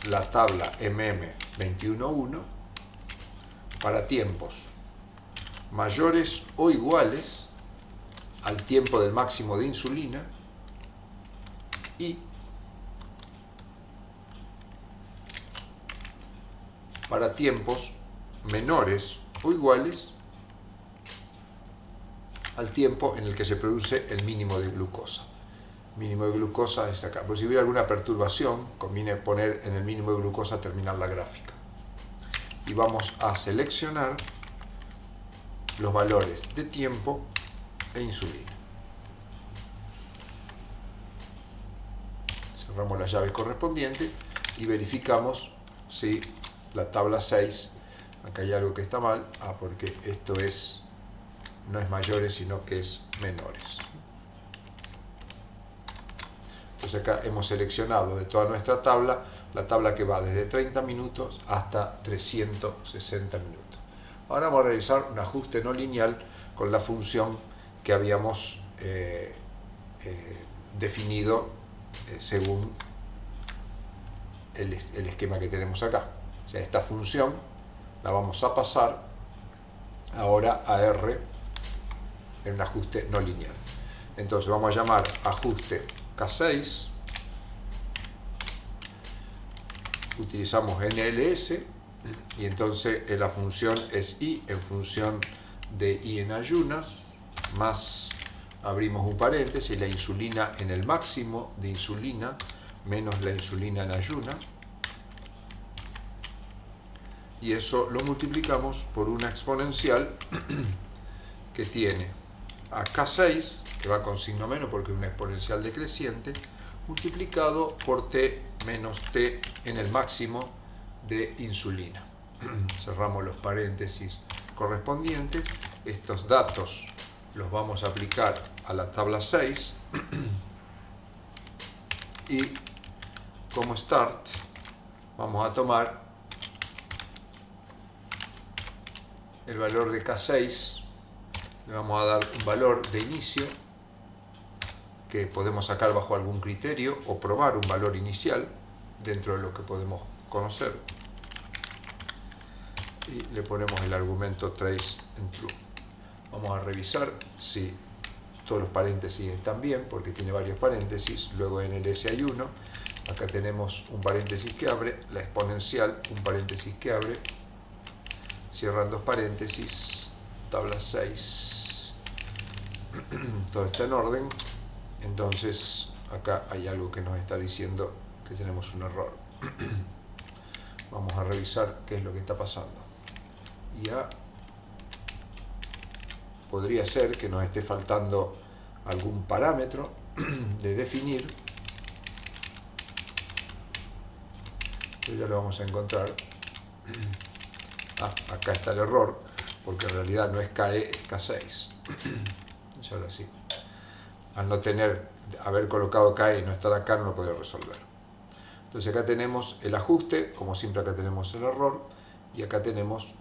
la tabla MM211 para tiempos mayores o iguales al tiempo del máximo de insulina y para tiempos menores o iguales al tiempo en el que se produce el mínimo de glucosa. Mínimo de glucosa es acá. Pero si hubiera alguna perturbación, conviene poner en el mínimo de glucosa terminar la gráfica. Y vamos a seleccionar los valores de tiempo e insulina. Cerramos la llave correspondiente y verificamos si la tabla 6, acá hay algo que está mal, porque esto no es mayores, sino que es menores. Entonces acá hemos seleccionado de toda nuestra tabla, la tabla que va desde 30 minutos hasta 360 minutos. Ahora vamos a realizar un ajuste no lineal con la función que habíamos definido según el esquema que tenemos acá. O sea, esta función la vamos a pasar ahora a R en un ajuste no lineal. Entonces vamos a llamar ajuste K6, utilizamos NLS y entonces la función es I en función de I en ayunas, más abrimos un paréntesis, la insulina en el máximo de insulina menos la insulina en ayuna, y eso lo multiplicamos por una exponencial que tiene a K6, que va con signo menos porque es una exponencial decreciente, multiplicado por T menos T en el máximo de insulina. Cerramos los paréntesis correspondientes. Estos datos los vamos a aplicar a la tabla 6 y como start vamos a tomar el valor de K6, le vamos a dar un valor de inicio que podemos sacar bajo algún criterio o probar un valor inicial dentro de lo que podemos conocer, y le ponemos el argumento trace en true. Vamos a revisar si todos los paréntesis están bien, porque tiene varios paréntesis. Luego en el S hay uno, acá tenemos un paréntesis que abre, la exponencial, un paréntesis que abre, cierran dos paréntesis, tabla 6, todo está en orden. Entonces acá hay algo que nos está diciendo que tenemos un error. Vamos a revisar qué es lo que está pasando. Y podría ser que nos esté faltando algún parámetro de definir, pero ya lo vamos a encontrar. Acá está el error, porque en realidad no es KE, es K6. Y ahora sí, al no haber colocado KE y no estar acá, no lo podría resolver. Entonces acá tenemos el ajuste, como siempre acá tenemos el error, y acá tenemos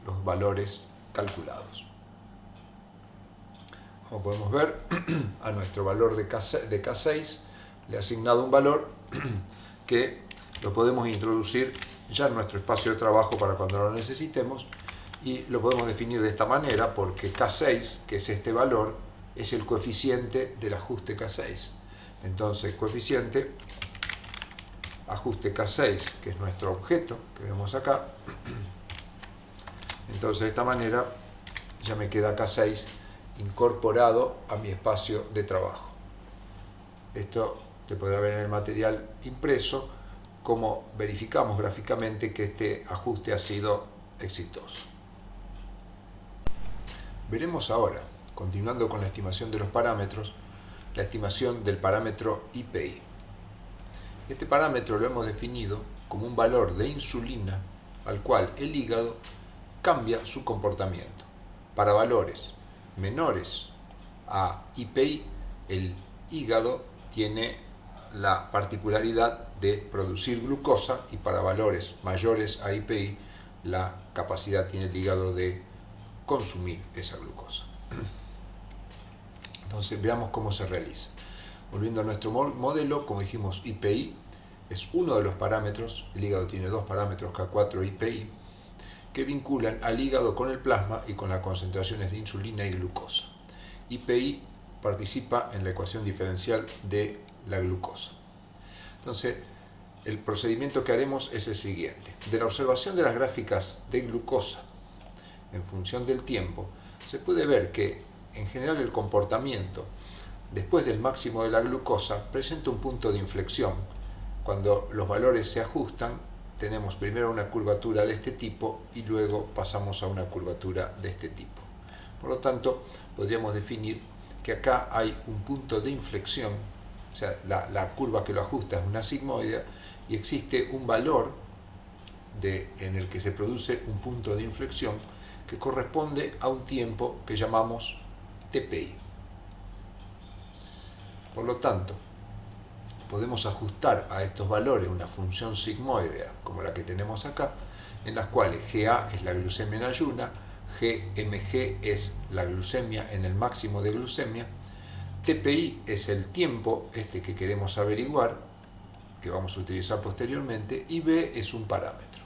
los valores calculados. Como podemos ver, a nuestro valor de K6 le he asignado un valor que lo podemos introducir ya en nuestro espacio de trabajo para cuando lo necesitemos, y lo podemos definir de esta manera porque K6, que es este valor, es el coeficiente del ajuste K6. Entonces, coeficiente, ajuste K6, que es nuestro objeto que vemos acá. Entonces, de esta manera ya me queda K6 incorporado a mi espacio de trabajo. Esto te podrá ver en el material impreso, cómo verificamos gráficamente que este ajuste ha sido exitoso. Veremos ahora, continuando con la estimación de los parámetros, la estimación del parámetro IPI. Este parámetro lo hemos definido como un valor de insulina al cual el hígado cambia su comportamiento. Para valores menores a IPI, el hígado tiene la particularidad de producir glucosa, y para valores mayores a IPI, la capacidad tiene el hígado de consumir esa glucosa. Entonces veamos cómo se realiza. Volviendo a nuestro modelo, como dijimos, IPI es uno de los parámetros. El hígado tiene dos parámetros, K4 y IPI, que vinculan al hígado con el plasma y con las concentraciones de insulina y glucosa. IPI participa en la ecuación diferencial de la glucosa. Entonces, el procedimiento que haremos es el siguiente. De la observación de las gráficas de glucosa en función del tiempo, se puede ver que en general el comportamiento después del máximo de la glucosa presenta un punto de inflexión. Cuando los valores se ajustan, tenemos primero una curvatura de este tipo y luego pasamos a una curvatura de este tipo. Por lo tanto, podríamos definir que acá hay un punto de inflexión, o sea, la curva que lo ajusta es una sigmoidea, y existe un valor en el que se produce un punto de inflexión que corresponde a un tiempo que llamamos TPI. Por lo tanto, podemos ajustar a estos valores una función sigmoidea como la que tenemos acá, en las cuales GA es la glucemia en ayuna, GMG es la glucemia en el máximo de glucemia, TPI es el tiempo que queremos averiguar, que vamos a utilizar posteriormente, y B es un parámetro.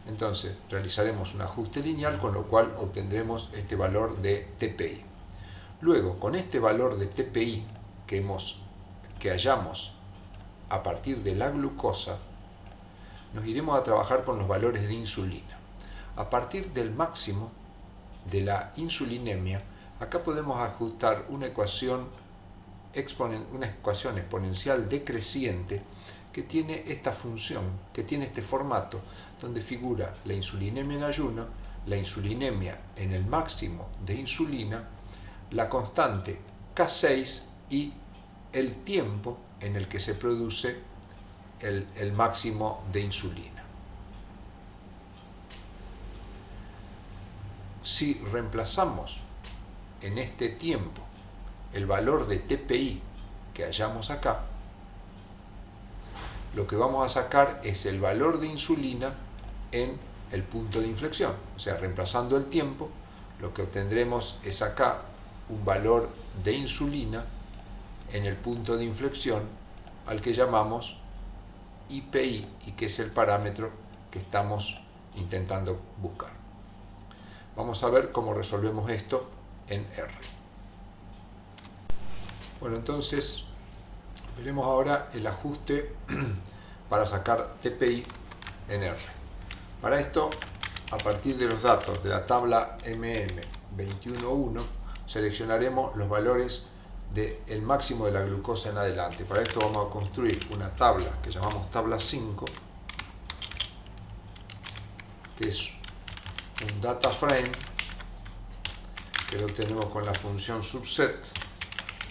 Entonces realizaremos un ajuste lineal, con lo cual obtendremos este valor de TPI. Luego, con este valor de TPI que hallamos a partir de la glucosa, nos iremos a trabajar con los valores de insulina. A partir del máximo de la insulinemia, acá podemos ajustar una ecuación exponencial decreciente que tiene esta función, que tiene este formato, donde figura la insulinemia en ayuno, la insulinemia en el máximo de insulina, la constante K6 y el tiempo en el que se produce el máximo de insulina. Si reemplazamos en este tiempo el valor de TPI que hallamos acá, lo que vamos a sacar es el valor de insulina en el punto de inflexión. O sea, reemplazando el tiempo, lo que obtendremos es acá un valor de insulina en el punto de inflexión al que llamamos IPI y que es el parámetro que estamos intentando buscar. Vamos a ver cómo resolvemos esto en R. Bueno, entonces veremos ahora el ajuste para sacar TPI en R. Para esto, a partir de los datos de la tabla MM211, seleccionaremos los valores del máximo de la glucosa en adelante. Para esto vamos a construir una tabla que llamamos tabla 5, que es un data frame que lo obtenemos con la función subset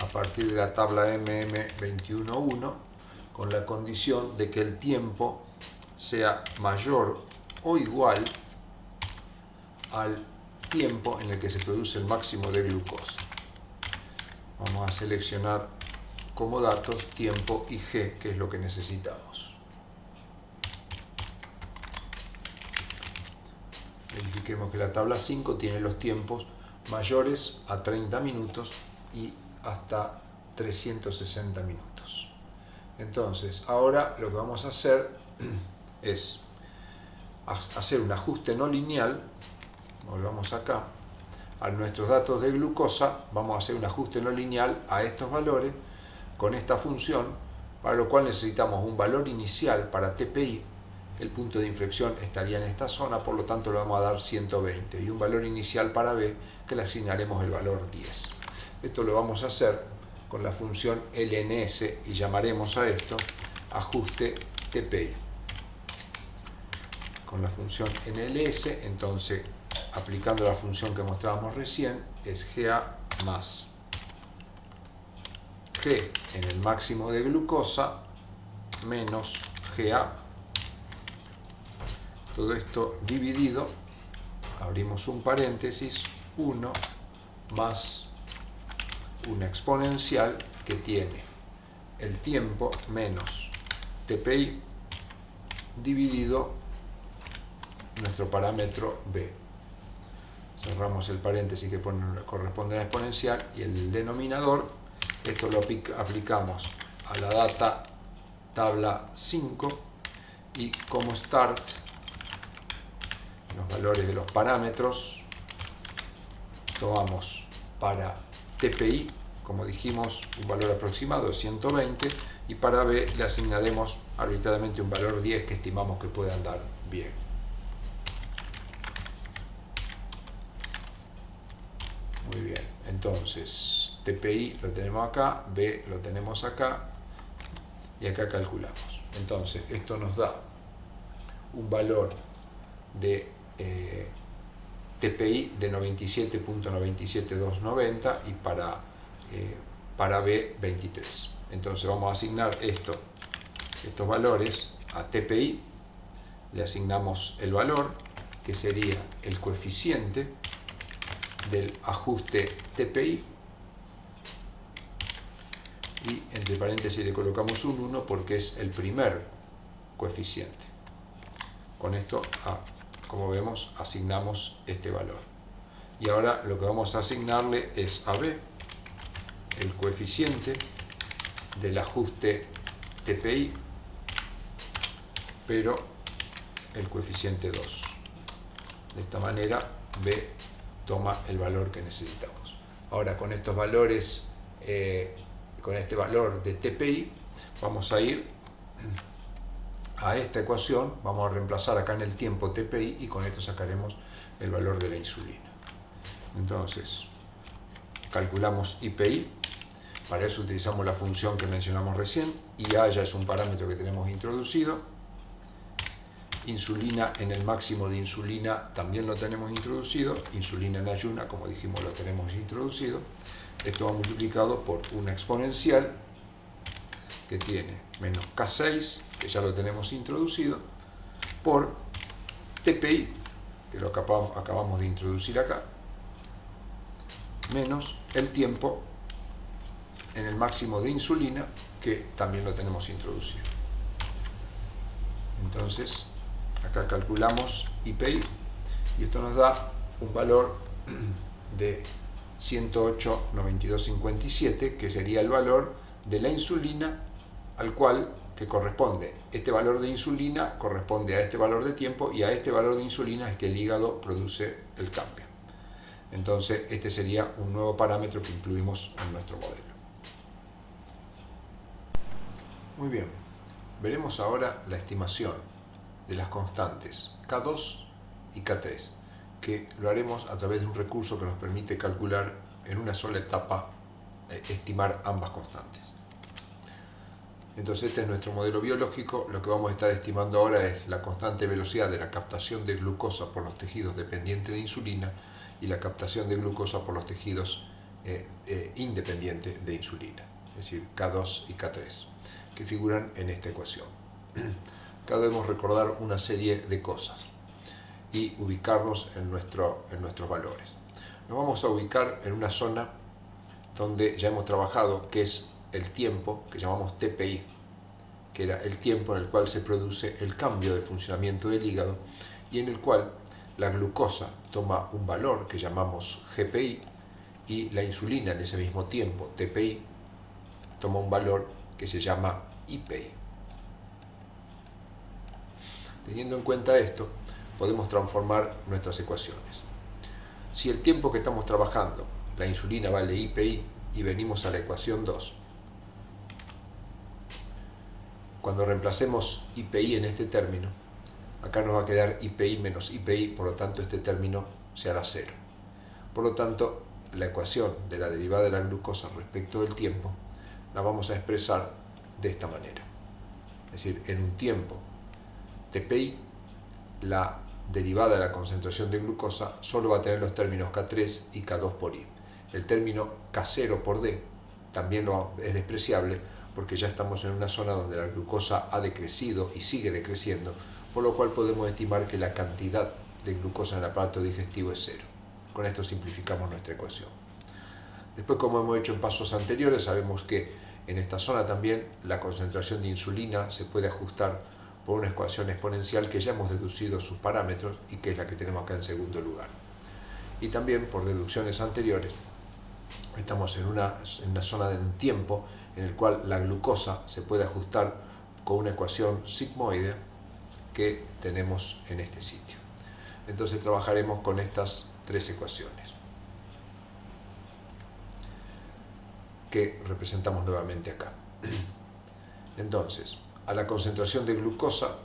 a partir de la tabla MM211, con la condición de que el tiempo sea mayor o igual al tiempo en el que se produce el máximo de glucosa. Vamos a seleccionar como datos tiempo y G, que es lo que necesitamos. Verifiquemos que la tabla 5 tiene los tiempos mayores a 30 minutos y hasta 360 minutos. Entonces, ahora lo que vamos a hacer es hacer un ajuste no lineal. Volvamos acá. A nuestros datos de glucosa vamos a hacer un ajuste no lineal a estos valores con esta función, para lo cual necesitamos un valor inicial para TPI. El punto de inflexión estaría en esta zona, por lo tanto le vamos a dar 120, y un valor inicial para B que le asignaremos el valor 10. Esto lo vamos a hacer con la función LNS y llamaremos a esto ajuste TPI. Con la función NLS, entonces, aplicando la función que mostrábamos recién, es GA más G en el máximo de glucosa menos GA. Todo esto dividido, abrimos un paréntesis, 1 más una exponencial que tiene el tiempo menos TPI dividido nuestro parámetro B. Cerramos el paréntesis que corresponde a la exponencial y el denominador, esto lo aplicamos a la data tabla 5 y como start los valores de los parámetros tomamos para TPI, como dijimos, un valor aproximado de 120 y para B le asignaremos arbitrariamente un valor 10 que estimamos que puede andar bien. Muy bien, entonces TPI lo tenemos acá, B lo tenemos acá y acá calculamos. Entonces esto nos da un valor de TPI de 97.97290 y para B 23. Entonces vamos a asignar estos valores a TPI, le asignamos el valor que sería el coeficiente del ajuste TPI y entre paréntesis le colocamos un 1 porque es el primer coeficiente. Con esto, como vemos, asignamos este valor. Y ahora lo que vamos a asignarle es a B el coeficiente del ajuste TPI, pero el coeficiente 2. De esta manera, B toma el valor que necesitamos. Ahora, con estos valores, con este valor de TPI, vamos a ir a esta ecuación, vamos a reemplazar acá en el tiempo TPI y con esto sacaremos el valor de la insulina. Entonces, calculamos IPI, para eso utilizamos la función que mencionamos recién, IA ya es un parámetro que tenemos introducido, insulina en el máximo de insulina también lo tenemos introducido, insulina en ayuna, como dijimos, lo tenemos introducido, esto va multiplicado por una exponencial que tiene menos K6, que ya lo tenemos introducido, por TPI, que lo acabamos de introducir acá, menos el tiempo en el máximo de insulina, que también lo tenemos introducido. Entonces, acá calculamos IPI, y esto nos da un valor de 108,9257, que sería el valor de la insulina al cual que corresponde. Este valor de insulina corresponde a este valor de tiempo, y a este valor de insulina es que el hígado produce el cambio. Entonces este sería un nuevo parámetro que incluimos en nuestro modelo. Muy bien, veremos ahora la estimación de las constantes K2 y K3, que lo haremos a través de un recurso que nos permite calcular en una sola etapa, estimar ambas constantes. Entonces este es nuestro modelo biológico. Lo que vamos a estar estimando ahora es la constante velocidad de la captación de glucosa por los tejidos dependientes de insulina y la captación de glucosa por los tejidos independientes de insulina, es decir, K2 y K3, que figuran en esta ecuación. Acá debemos recordar una serie de cosas y ubicarnos en nuestros valores. Nos vamos a ubicar en una zona donde ya hemos trabajado, que es el tiempo, que llamamos TPI, que era el tiempo en el cual se produce el cambio de funcionamiento del hígado, y en el cual la glucosa toma un valor que llamamos GPI, y la insulina en ese mismo tiempo, TPI, toma un valor que se llama IPI. Teniendo en cuenta esto, podemos transformar nuestras ecuaciones. Si el tiempo que estamos trabajando, la insulina vale IPI, y venimos a la ecuación 2, cuando reemplacemos IPI en este término, acá nos va a quedar IPI menos IPI, por lo tanto este término se hará 0. Por lo tanto, la ecuación de la derivada de la glucosa respecto del tiempo la vamos a expresar de esta manera. Es decir, en un tiempo TPI, la derivada de la concentración de glucosa solo va a tener los términos K3 y K2 por I. El término K0 por D también es despreciable, porque ya estamos en una zona donde la glucosa ha decrecido y sigue decreciendo, por lo cual podemos estimar que la cantidad de glucosa en el aparato digestivo es 0. Con esto simplificamos nuestra ecuación. Después, como hemos hecho en pasos anteriores, sabemos que en esta zona también la concentración de insulina se puede ajustar por una ecuación exponencial que ya hemos deducido sus parámetros y que es la que tenemos acá en segundo lugar. Y también por deducciones anteriores estamos en una zona de tiempo en el cual la glucosa se puede ajustar con una ecuación sigmoidea que tenemos en este sitio. Entonces trabajaremos con estas tres ecuaciones que representamos nuevamente acá. Entonces, a la concentración de glucosa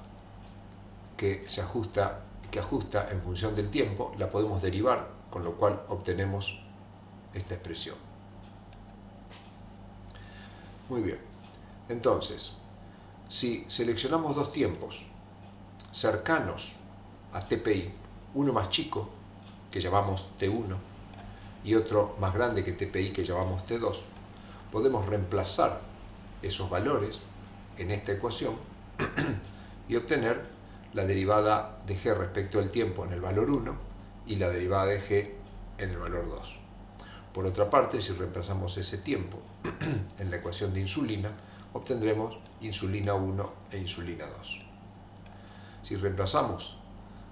que ajusta en función del tiempo, la podemos derivar, con lo cual obtenemos esta expresión. Muy bien, entonces, si seleccionamos dos tiempos cercanos a TPI, uno más chico, que llamamos T1, y otro más grande que TPI, que llamamos T2, podemos reemplazar esos valores en esta ecuación y obtener la derivada de G respecto al tiempo en el valor 1 y la derivada de G en el valor 2. Por otra parte, si reemplazamos ese tiempo en la ecuación de insulina, obtendremos insulina 1 e insulina 2. Si reemplazamos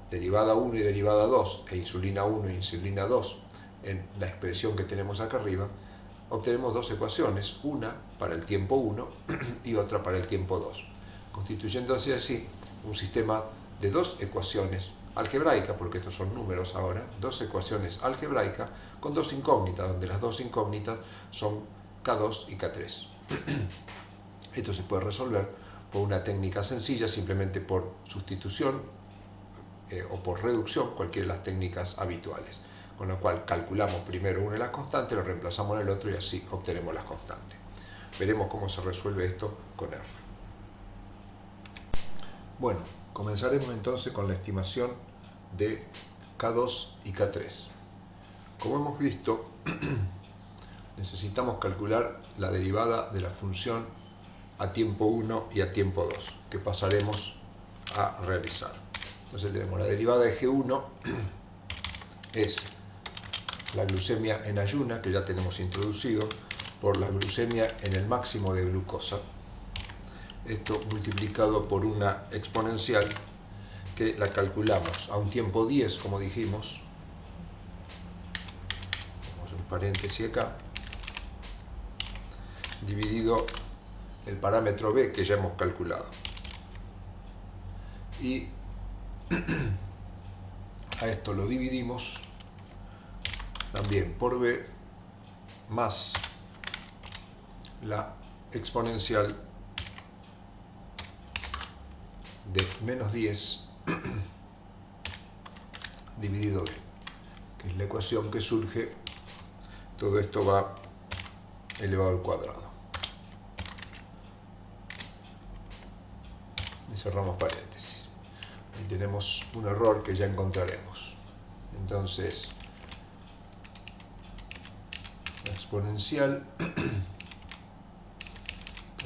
derivada 1 y derivada 2 e insulina 1 e insulina 2 en la expresión que tenemos acá arriba, obtenemos dos ecuaciones, una para el tiempo 1 y otra para el tiempo 2, constituyéndose así un sistema de dos ecuaciones algebraicas, porque estos son números ahora, dos ecuaciones algebraicas con dos incógnitas, donde las dos incógnitas son K2 y K3. Esto se puede resolver por una técnica sencilla, simplemente por sustitución o por reducción, cualquiera de las técnicas habituales, con lo cual calculamos primero una de las constantes, lo reemplazamos en el otro y así obtenemos las constantes. Veremos cómo se resuelve esto con R. Bueno, comenzaremos entonces con la estimación de K2 y K3. Como hemos visto, necesitamos calcular la derivada de la función a tiempo 1 y a tiempo 2, que pasaremos a realizar. Entonces tenemos la derivada de G1, es la glucemia en ayuna, que ya tenemos introducido, por la glucemia en el máximo de glucosa. Esto multiplicado por una exponencial que la calculamos a un tiempo 10, como dijimos, paréntesis acá, dividido el parámetro B que ya hemos calculado. Y a esto lo dividimos también por B más la exponencial de menos 10 dividido B, que es la ecuación que surge. Todo esto va elevado al cuadrado. Y cerramos paréntesis. Ahí tenemos un error que ya encontraremos. Entonces, la exponencial,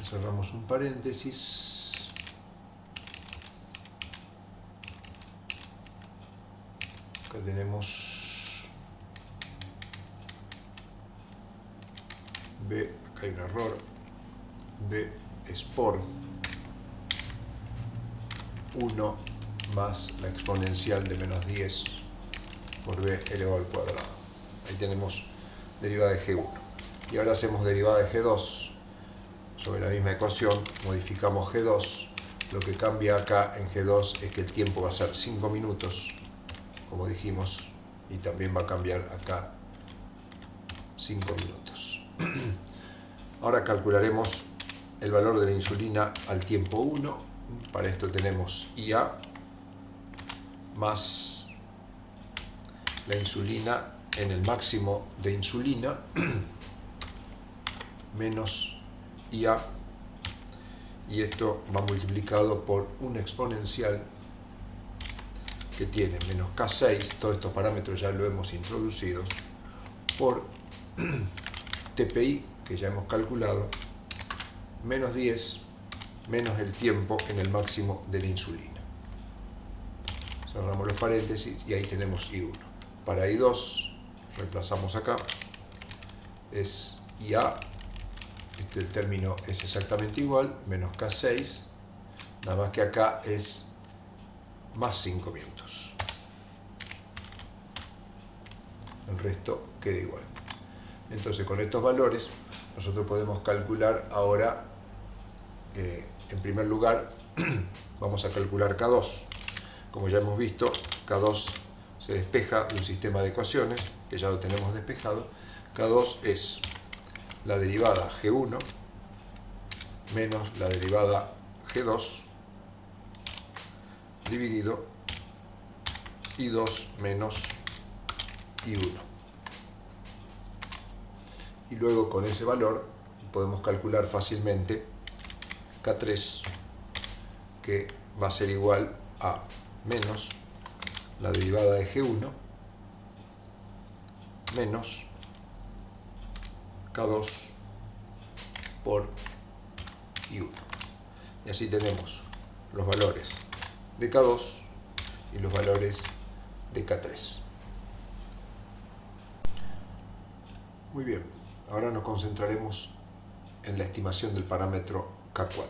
cerramos un paréntesis, acá tenemos B, acá hay un error, B es por 1 más la exponencial de menos 10 por B elevado al cuadrado. Ahí tenemos derivada de G1. Y ahora hacemos derivada de G2 sobre la misma ecuación, modificamos G2. Lo que cambia acá en G2 es que el tiempo va a ser 5 minutos, como dijimos, y también va a cambiar acá 5 minutos. Ahora calcularemos el valor de la insulina al tiempo 1. Para esto tenemos IA más la insulina en el máximo de insulina menos IA, y esto va multiplicado por una exponencial que tiene menos K6, todos estos parámetros ya lo hemos introducido, por TPI, que ya hemos calculado, menos 10 menos el tiempo en el máximo de la insulina. Cerramos los paréntesis y ahí tenemos I1. Para I2, reemplazamos acá, es IA, el término es exactamente igual, menos K6, nada más que acá es más 5 minutos. El resto queda igual. Entonces, con estos valores, nosotros podemos calcular ahora, en primer lugar, vamos a calcular K2. Como ya hemos visto, K2 se despeja de un sistema de ecuaciones, que ya lo tenemos despejado. K2 es la derivada G1 menos la derivada G2 dividido I2 menos I1. Y luego con ese valor podemos calcular fácilmente K3, que va a ser igual a menos la derivada de G1 menos K2 por I1. Y así tenemos los valores de K2 y los valores de K3. Muy bien, ahora nos concentraremos en la estimación del parámetro K4.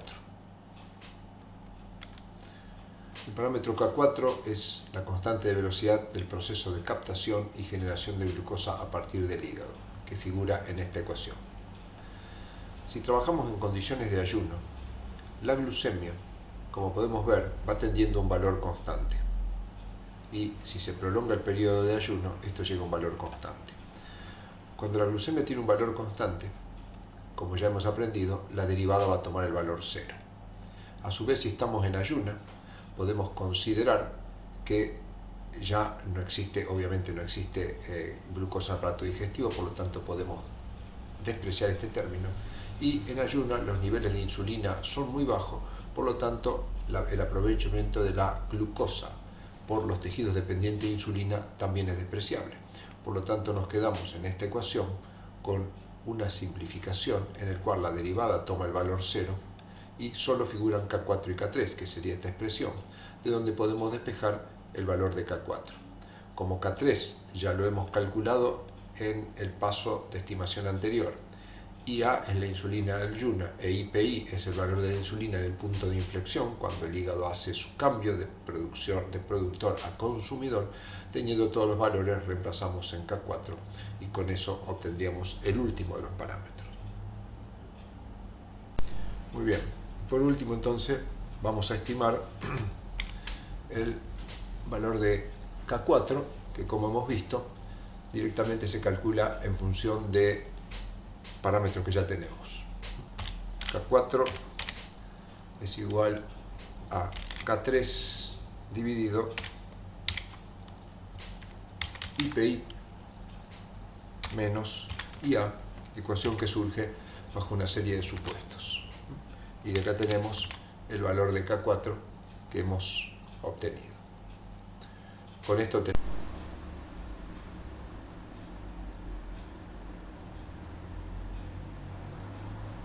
El parámetro K4 es la constante de velocidad del proceso de captación y generación de glucosa a partir del hígado, que figura en esta ecuación. Si trabajamos en condiciones de ayuno, la glucemia, como podemos ver, va tendiendo a un valor constante. Y si se prolonga el periodo de ayuno, esto llega a un valor constante. Cuando la glucemia tiene un valor constante, como ya hemos aprendido, la derivada va a tomar el valor 0. A su vez, si estamos en ayuna, podemos considerar que ya no existe, obviamente no existe glucosa en el aparato digestivo, por lo tanto podemos despreciar este término, y en ayuna los niveles de insulina son muy bajos, por lo tanto el aprovechamiento de la glucosa por los tejidos dependientes de insulina también es despreciable. Por lo tanto nos quedamos en esta ecuación con una simplificación en el cual la derivada toma el valor 0 y solo figuran K4 y K3, que sería esta expresión, de donde podemos despejar el valor de K4. Como K3 ya lo hemos calculado en el paso de estimación anterior IA es la insulina ayuna e IPI es el valor de la insulina en el punto de inflexión, cuando el hígado hace su cambio de productor a consumidor. Teniendo todos los valores, reemplazamos en K4 y con eso obtendríamos el último de los parámetros. Muy bien, por último entonces vamos a estimar el valor de K4, que como hemos visto directamente se calcula en función de parámetros que ya tenemos. K4 es igual a K3 dividido IPI menos IA, ecuación que surge bajo una serie de supuestos. Y de acá tenemos el valor de K4 que hemos obtenido. Con esto tenemos